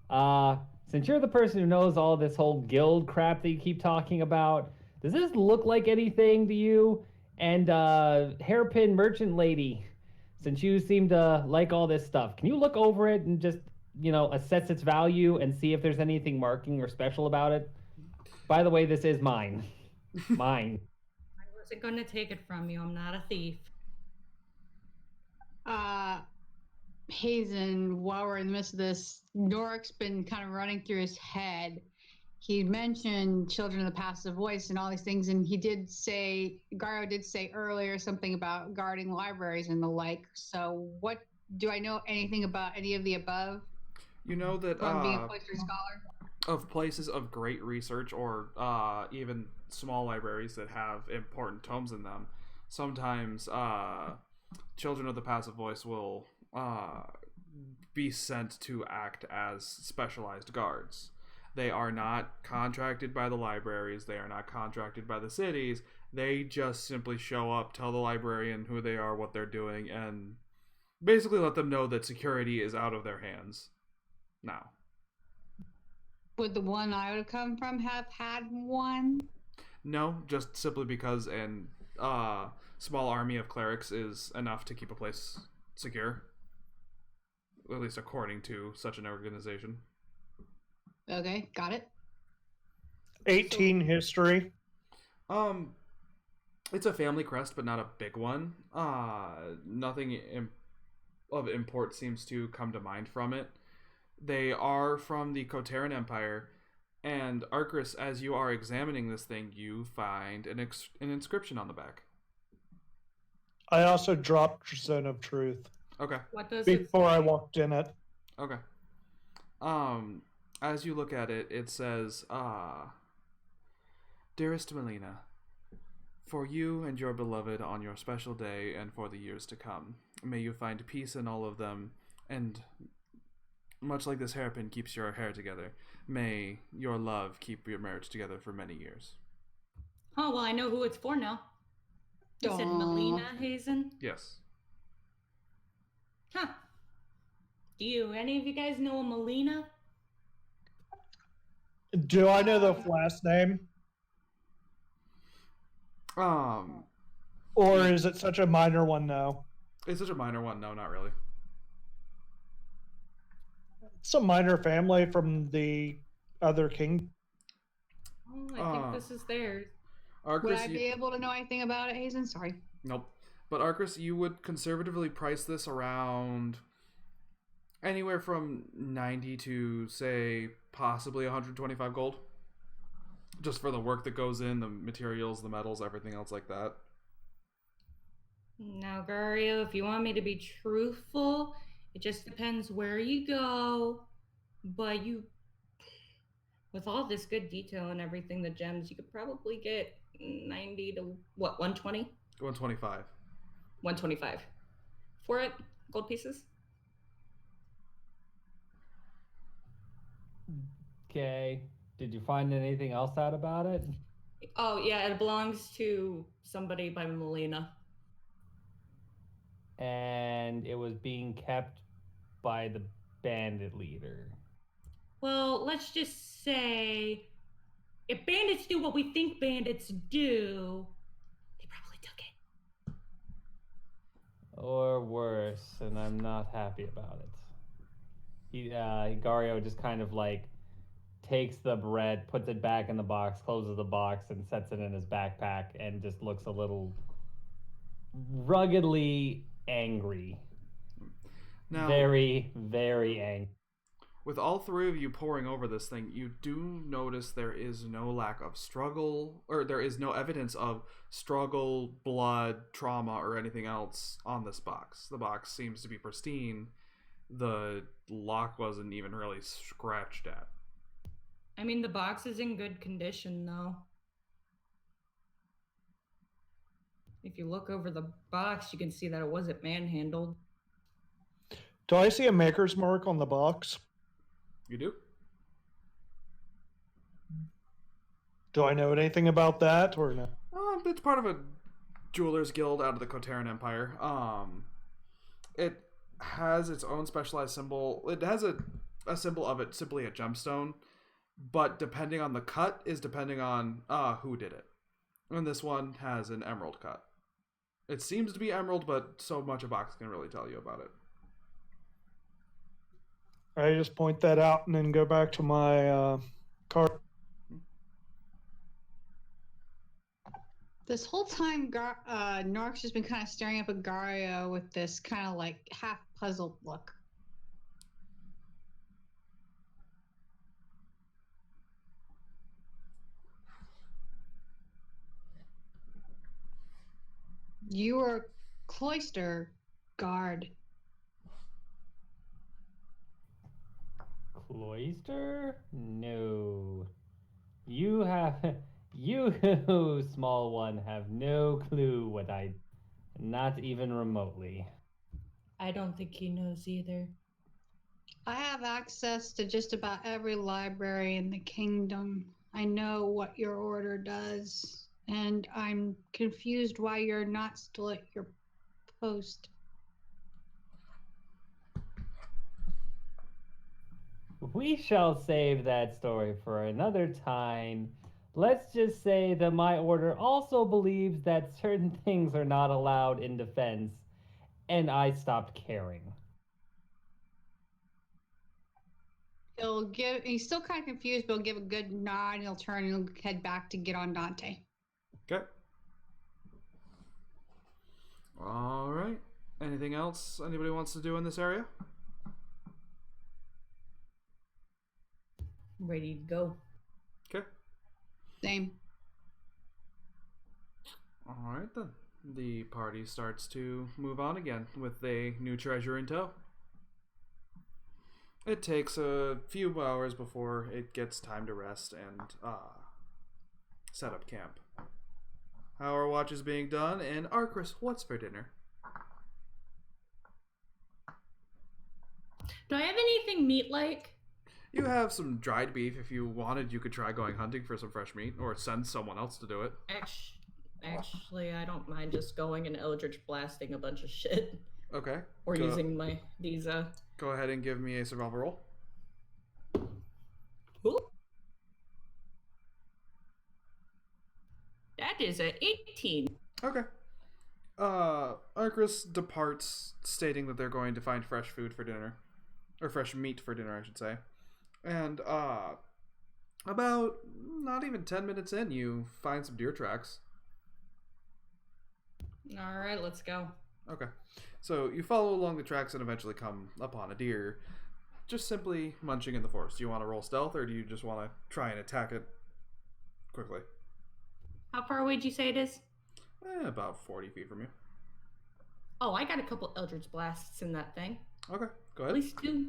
Since you're the person who knows all this whole guild crap that you keep talking about, does this look like anything to you? And hairpin merchant lady, since you seem to like all this stuff, can you look over it and just, assess its value and see if there's anything marking or special about it? By the way, this is mine. Mine. I wasn't going to take it from you. I'm not a thief. Hazen, while we're in the midst of this, Norik's been kind of running through his head. He mentioned children of the passive voice and all these things, and Garo did say earlier something about guarding libraries and the like. So do I know anything about any of the above You know that from being a cloistered scholar? of places of great research, or even small libraries that have important tomes in them, sometimes children of the passive voice will be sent to act as specialized guards. They are not contracted by the libraries, they are not contracted by the cities. They just simply show up, tell the librarian who they are, what they're doing, and basically let them know that security is out of their hands now. Would the one I would have come from have had one? No, just simply because an small army of clerics is enough to keep a place secure. At least according to such an organization. Okay, got it. 18 history. It's a family crest, but not a big one. Nothing of import seems to come to mind from it. They are from the Koteran Empire, and Arcris, as you are examining this thing, you find an inscription on the back. I also dropped Zone of Truth Okay. What does it before I say? walked in it. Okay. As you look at it, it says, Dearest Melina, for you and your beloved on your special day and for the years to come, may you find peace in all of them, and much like this hairpin keeps your hair together, may your love keep your marriage together for many years. Oh, well, I know who it's for now. You said Aw. Melina Hazen? Yes. Huh. Do any of you guys know a Melina? Do I know the last name? Or is it such a minor one now? It's such a minor one. No, not really. It's a minor family from the other king. Oh, I think this is theirs. Would Arcris, I be able to know anything about it, Hazen? Sorry. Nope. But Arcris, you would conservatively price this around anywhere from 90 to, say, possibly 125 gold. Just for the work that goes in, the materials, the metals, everything else like that. Now, Gario, if you want me to be truthful, it just depends where you go. But with all this good detail and everything, the gems, you could probably get 90 to what, 120? 125. 125 for it, gold pieces. Okay. Did you find anything else out about it? Oh yeah, it belongs to somebody by Melina. And it was being kept by the bandit leader. Well, let's just say if bandits do what we think bandits do, they probably took it. Or worse, and I'm not happy about it. Gario just kind of like takes the bread, puts it back in the box, closes the box, and sets it in his backpack, and just looks a little ruggedly angry. Now, Very, very angry. with all three of you poring over this thing, you do notice there is no lack of struggle, or there is no evidence of struggle, blood, trauma, or anything else on this box. The box seems to be pristine. The lock wasn't even really scratched at. I mean, the box is in good condition, though. If you look over the box, you can see that it wasn't manhandled. Do I see a maker's mark on the box? You do? Do I know anything about that or no? It's part of a jeweler's guild out of the Kotaran Empire. It has its own specialized symbol. It has a symbol of it, simply a gemstone, but depending on the cut is depending on who did it. And this one has an emerald cut. It seems to be emerald, but so much a box can really tell you about it. I just point that out and then go back to my card. This whole time, Nork's just been kind of staring up at Gario with this kind of like half puzzled look. You are cloister guard. Cloister? No. You, small one, have no clue what not even remotely. I don't think he knows either. I have access to just about every library in the kingdom. I know what your order does, and I'm confused why you're not still at your post. We shall save that story for another time. Let's just say that my order also believes that certain things are not allowed in defense, and I stopped caring. He's still kind of confused, but he'll give a good nod, and he'll turn and he'll head back to get on Dante. Okay. All right. Anything else anybody wants to do in this area? Ready to go. Okay. Same. All right then. The party starts to move on again with a new treasure in tow. It takes a few hours before it gets time to rest and set up camp. Our watch is being done, and Arcris, what's for dinner? Do I have anything meat-like? You have some dried beef. If you wanted, you could try going hunting for some fresh meat, or send someone else to do it. Actually, I don't mind just going and Eldritch blasting a bunch of shit. Okay. Or using these. Go ahead and give me a survival roll. Ooh. That is a 18. Okay. Arcris departs, stating that they're going to find fresh food for dinner. Or fresh meat for dinner, I should say. And, about not even 10 minutes in, you find some deer tracks. Alright, let's go. Okay. So, you follow along the tracks and eventually come upon a deer, just simply munching in the forest. Do you want to roll stealth, or do you just want to try and attack it quickly. How far away did you say it is? About 40 feet from you. Oh, I got a couple Eldritch Blasts in that thing. Okay, go At ahead. least 2.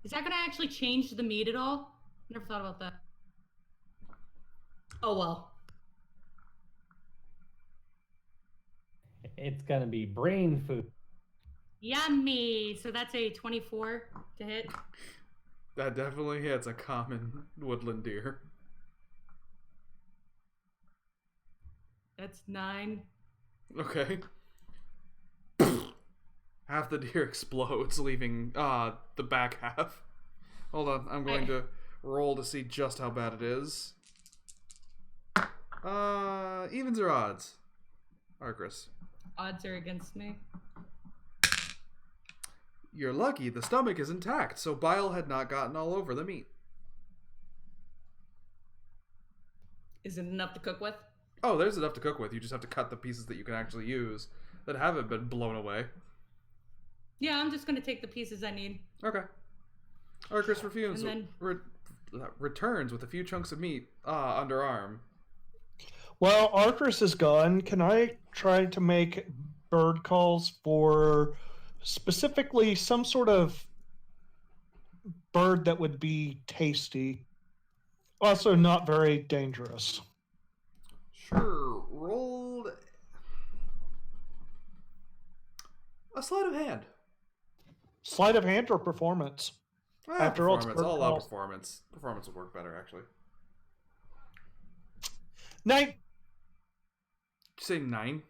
Is that gonna actually change the meat at all? Never thought about that. Oh well. It's gonna be brain food. Yummy! So that's a 24 to hit. That definitely hits a common woodland deer. That's 9. Okay. Half the deer explodes, leaving the back half. Hold on, I'm going to roll to see just how bad it is. Evens or odds? Arcris. Odds are against me. You're lucky, the stomach is intact, so bile had not gotten all over the meat. Is it enough to cook with? Oh, there's enough to cook with. You just have to cut the pieces that you can actually use that haven't been blown away. Yeah, I'm just gonna take the pieces I need. Okay. Arcris refuses. And Returns with a few chunks of meat under arm. Well, Arcris is gone. Can I try to make bird calls for specifically some sort of bird that would be tasty, also not very dangerous? Sure. Rolled a sleight of hand. Sleight of hand or performance? After all, it's Performance. bird I'll allow calls. performance. Performance would work better, actually. Night. Did you say 9?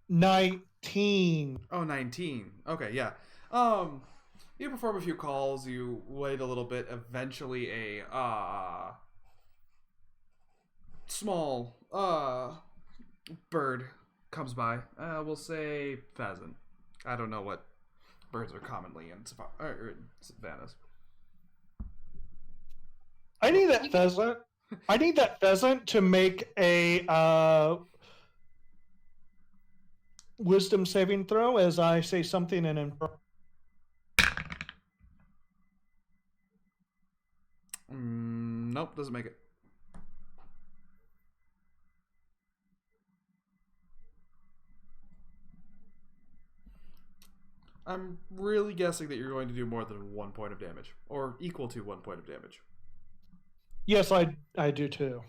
19. Oh, 19. Okay, yeah. You perform a few calls, you wait a little bit, eventually a small bird comes by. We'll say pheasant. I don't know what birds are commonly in savannas. I need that pheasant. I need that pheasant to make a wisdom saving throw as I say something in infernal. Nope, doesn't make it. I'm really guessing that you're going to do more than 1 point of damage, or equal to 1 point of damage. Yes, I do too.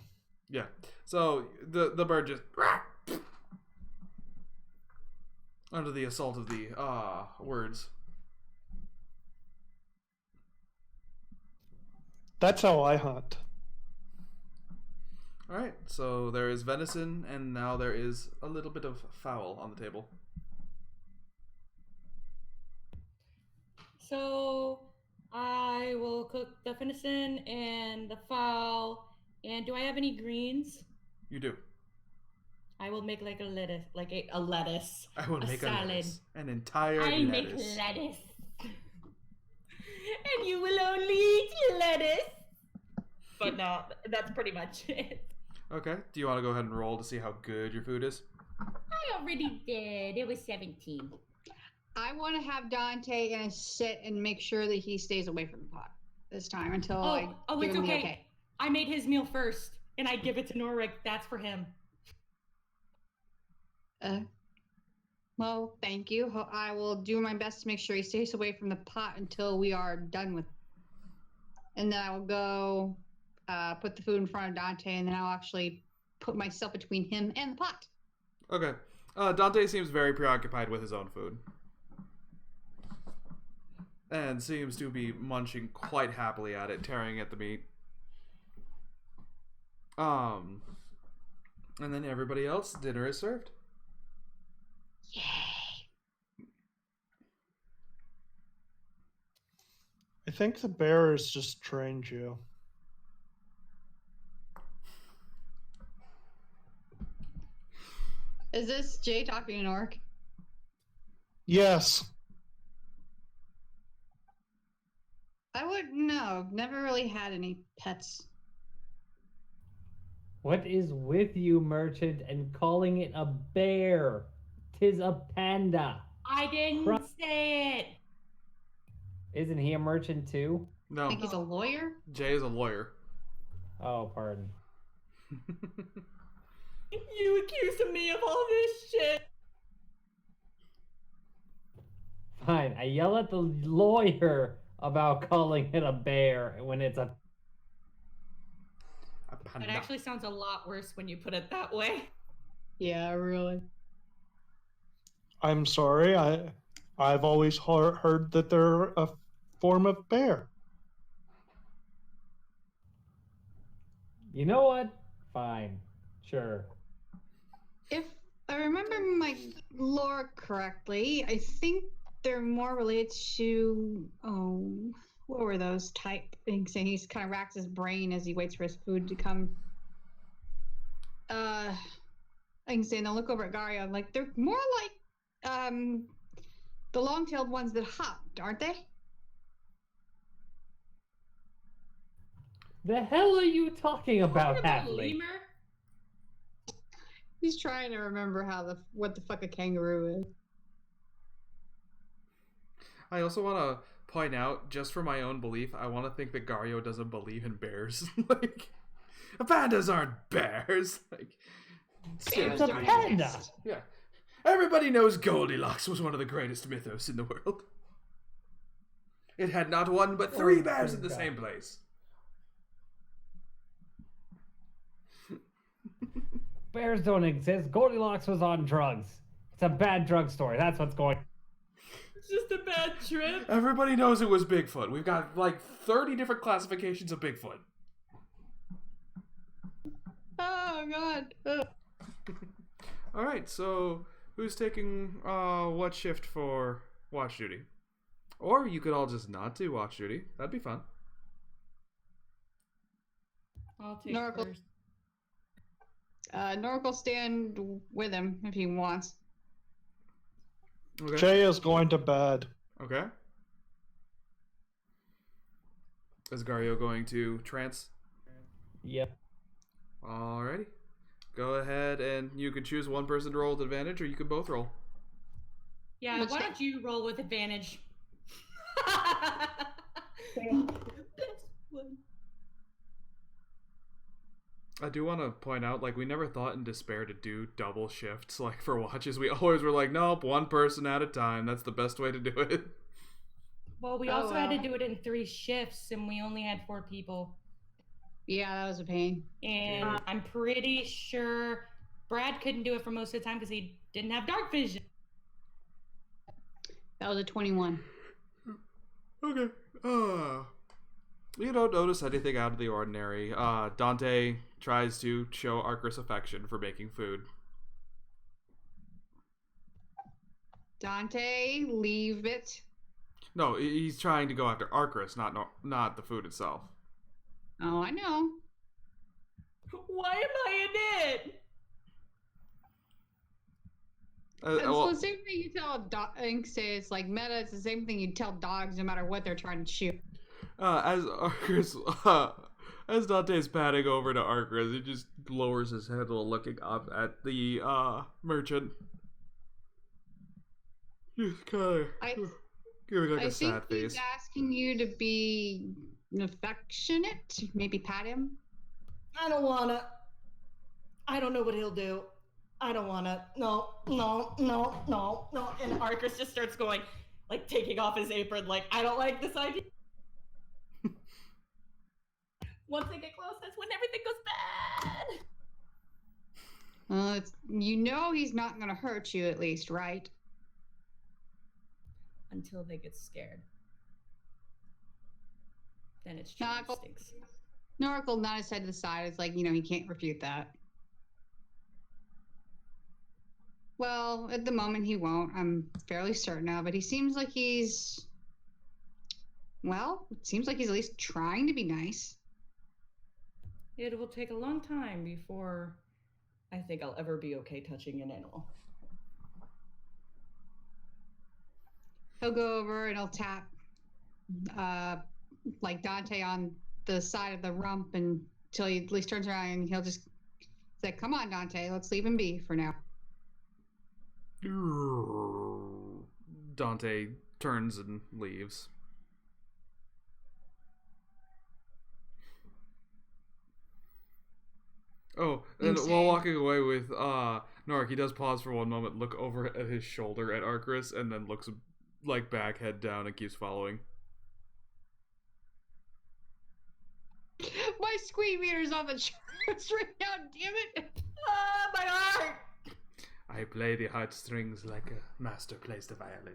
Yeah. So the bird just under the assault of the words. That's how I hunt. All right. So there is venison, and now there is a little bit of fowl on the table. So I will cook the venison and the fowl. And do I have any greens? You do. I will make like a lettuce, a lettuce. I will A make salad. a lettuce, an entire I lettuce. make lettuce. And you will only eat lettuce. But no, that's pretty much it. Okay. Do you want to go ahead and roll to see how good your food is? I already did. It was 17. I want to have Dante in a sit and make sure that he stays away from the pot this time until I give it's him the okay. I made his meal first, and I give it to Norric. That's for him. Well, thank you. I will do my best to make sure he stays away from the pot until we are done with. And then I will go put the food in front of Dante, and then I'll actually put myself between him and the pot. Okay. Dante seems very preoccupied with his own food. And seems to be munching quite happily at it, tearing at the meat. And then everybody else, dinner is served. Yay! I think the bear has just trained you. Is this Jay talking to Nork? Yes. I wouldn't know. Never really had any pets. What is with you, merchant, and calling it a bear? 'Tis a panda. I didn't say it. Isn't he a merchant too? No, I think he's a lawyer. Jay is a lawyer. Oh, pardon. You accusing me of all this shit. Fine, I yell at the lawyer about calling it a bear when it's a. It actually sounds a lot worse when you put it that way. Yeah, really. I'm sorry. I've always heard that they're a form of bear. You know what? Fine. Sure. If I remember my lore correctly, I think they're more related to what were those type things? And he's kind of racks his brain as he waits for his food to come. I can say, and I'll look over at Gario. I'm like, they're more like the long-tailed ones that hopped, aren't they? The hell are you talking about, Halfling? Lemur? He's trying to remember what the fuck a kangaroo is. I also want to point out, just for my own belief, I want to think that Gario doesn't believe in bears. Like, pandas aren't bears. Like, It's a panda. yeah. Everybody knows Goldilocks was one of the greatest mythos in the world. It had not one but three bears in the same place. Bears don't exist. Goldilocks was on drugs. It's a bad drug story. That's what's going. It's just a bad trip. Everybody knows it was Bigfoot. We've got like 30 different classifications of Bigfoot. Oh God. All right, so who's taking what shift for watch duty? Or you could all just not do watch duty. That'd be fun. I'll take Norcal. first. Nork will stand with him if he wants. Okay. Jay is going to bed. Okay. Is Gario going to trance? Yep. Alrighty. Go ahead and you can choose one person to roll with advantage, or you can both roll. Yeah, What's why that? don't you roll with advantage? I do want to point out, like, we never thought in Despair to do double shifts, like, for watches. We always were like, nope, one person at a time. That's the best way to do it. Well, we Oh, also had to wow. do it in 3 shifts, and we only had 4 people. Yeah, that was a pain. And I'm pretty sure Brad couldn't do it for most of the time because he didn't have dark vision. That was a 21. Okay. You don't notice anything out of the ordinary. Dante tries to show Arcris affection for making food. Dante, leave it. No, he's trying to go after Arcris, not the food itself. Oh, I know. Why am I in it? It's Well, the same thing you tell a dog. Say it's like meta. It's the same thing you tell dogs, no matter what they're trying to shoot. as Arcris, as Dante's patting over to Arcris, he just lowers his head while looking up at the merchant. He's kind I- of giving like I a think sad he's face. asking you to be affectionate. Maybe pat him. I don't wanna. I don't know what he'll do. I don't wanna. No. And Arcus just starts going, like, taking off his apron, like, I don't like this idea. Once they get close, that's when everything goes bad. Well, he's not going to hurt you at least, right? Until they get scared. Then it's No, true instincts. Norik will nod his head to the side. It's like, he can't refute that. Well, at the moment he won't. I'm fairly certain now, but he seems like he's... Well, it seems like he's at least trying to be nice. It will take a long time before I think I'll ever be okay touching an animal. He'll go over and he'll tap, like Dante on the side of the rump until he at least turns around and he'll just say, "Come on, Dante, let's leave him be for now." Dante turns and leaves. Oh, and while Insane. walking away with Nark, he does pause for one moment, look over at his shoulder at Arcris, and then looks like back, head down, and keeps following. My squeak meter's on the charts right now, damn it! Ah, my heart! I play the heartstrings like a master plays the violin.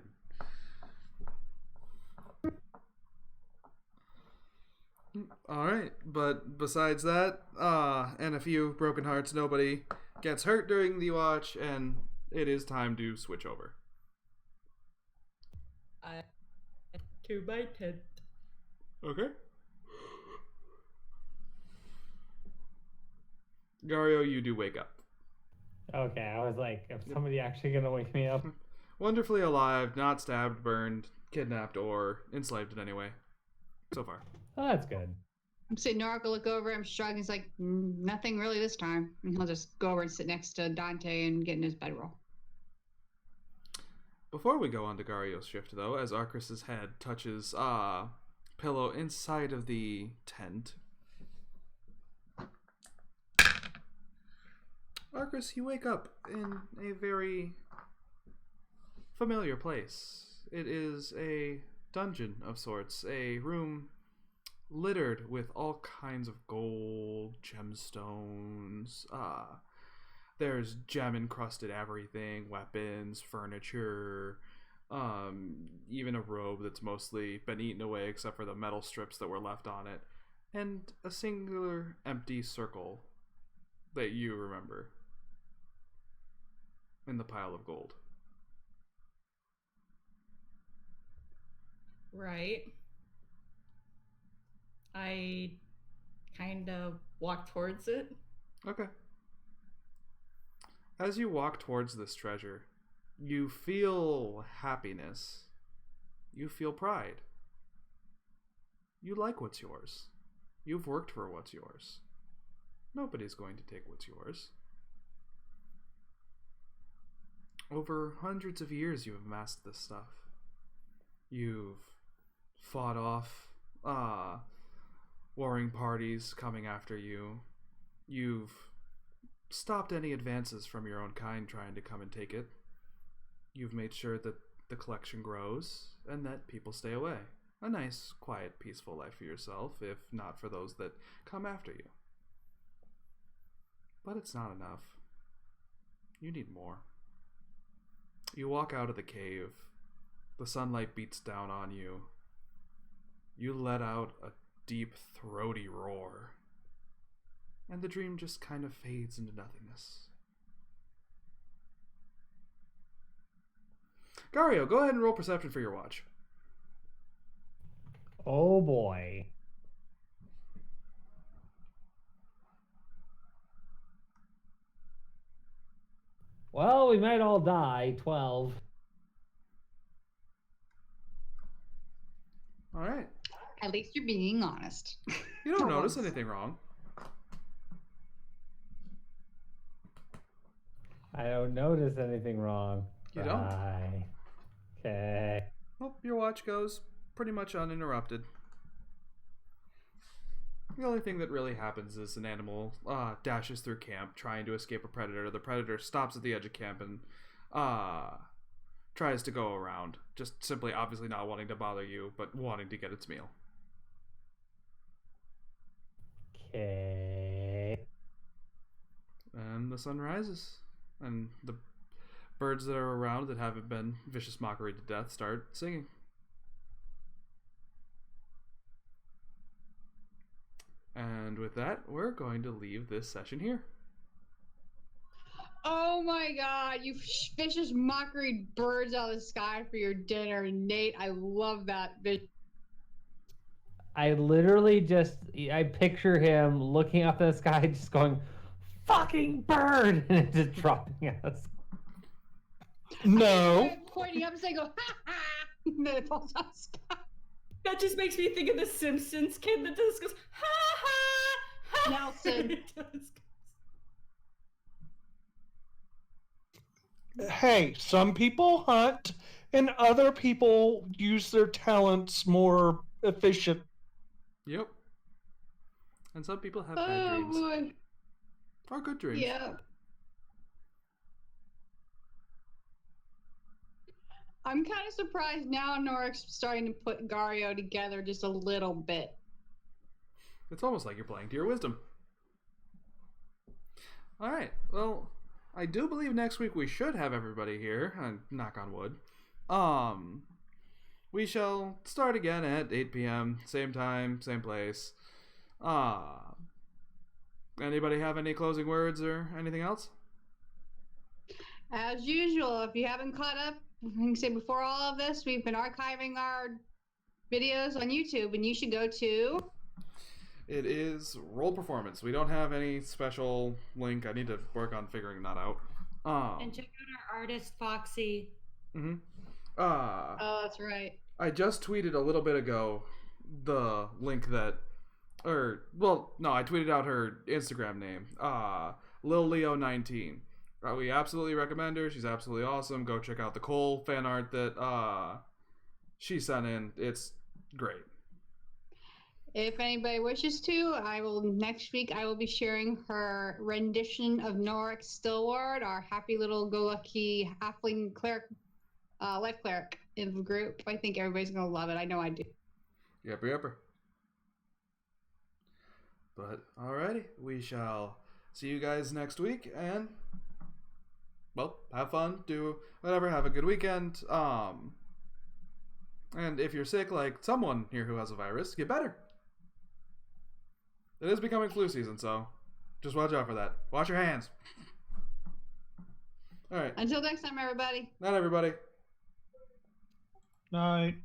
Alright, but besides that, and a few broken hearts, nobody gets hurt during the watch, and it is time to switch over. To my tent. Okay. Gario, you do wake up. Okay, I was like, if somebody actually gonna wake me up? Wonderfully alive, not stabbed, burned, kidnapped, or enslaved in any way. So far. Oh, that's good. I'm saying Nark will look over him, shrug, and he's like, nothing really this time. And he'll just go over and sit next to Dante and get in his bedroll. Before we go on to Gario's shift, though, as Arcris's head touches pillow inside of the tent, Arcris, you wake up in a very familiar place. It is a dungeon of sorts, a room littered with all kinds of gold, gemstones. There's gem encrusted everything, weapons, furniture, even a robe that's mostly been eaten away except for the metal strips that were left on it, and a singular empty circle that you remember in the pile of gold. Right. I kind of walk towards it. Okay. As you walk towards this treasure, you feel happiness. You feel pride. You like what's yours. You've worked for what's yours. Nobody's going to take what's yours. Over hundreds of years you have amassed this stuff. You've fought off warring parties coming after you. You've stopped any advances from your own kind trying to come and take it. You've made sure that the collection grows and that people stay away. A nice, quiet, peaceful life for yourself, if not for those that come after you. But it's not enough. You need more. You walk out of the cave. The sunlight beats down on you. You let out a deep, throaty roar. And the dream just kind of fades into nothingness. Gario, go ahead and roll perception for your watch. Oh boy. Well, we might all die. 12. Alright. At least you're being honest. You don't For notice once. anything wrong. I don't notice anything wrong. You don't? Right. Okay. Well, your watch goes pretty much uninterrupted. The only thing that really happens is an animal dashes through camp trying to escape a predator. The predator stops at the edge of camp and tries to go around. Just simply obviously not wanting to bother you, but wanting to get its meal. Okay. And the sun rises. And the birds that are around that haven't been vicious mockery to death start singing. And with that, we're going to leave this session here. Oh my god, you vicious mockery birds out of the sky for your dinner, Nate. I love that. I literally I picture him looking up at the sky, just going, "Fucking bird!" and just dropping us. No. Pointing up and saying, "Go ha ha!" And then it falls out of the sky. That just makes me think of the Simpsons kid that just goes, ha ha ha. Nelson. It does. Hey, some people hunt and other people use their talents more efficient. Yep. And some people have bad Oh dreams. boy. Are good dreams. Yeah. I'm kind of surprised now Norik's starting to put Gario together just a little bit. It's almost like you're playing to your wisdom. All right. Well, I do believe next week we should have everybody here. Knock on wood. We shall start again at 8 p.m. Same time, same place. Anybody have any closing words or anything else? As usual, if you haven't caught up, I can say before all of this, we've been archiving our videos on YouTube, and you should go to. It is Roll Performance. We don't have any special link. I need to work on figuring that out. And check out our artist, Foxy. Mm-hmm. Oh, that's right. I just tweeted a little bit ago the link that, I tweeted out her Instagram name, LilLeo19. We absolutely recommend her. She's absolutely awesome. Go check out the Cole fan art that she sent in. It's great. If anybody wishes to, next week I will be sharing her rendition of Norik Stillward, our happy little go lucky halfling cleric, life cleric in the group. I think everybody's gonna love it. I know I do. Yepper. But alrighty, we shall see you guys next week, and well, have fun, do whatever, have a good weekend. And if you're sick, like someone here who has a virus, get better. It is becoming flu season, so just watch out for that. Wash your hands. All right. Until next time, everybody. Night, everybody. Night.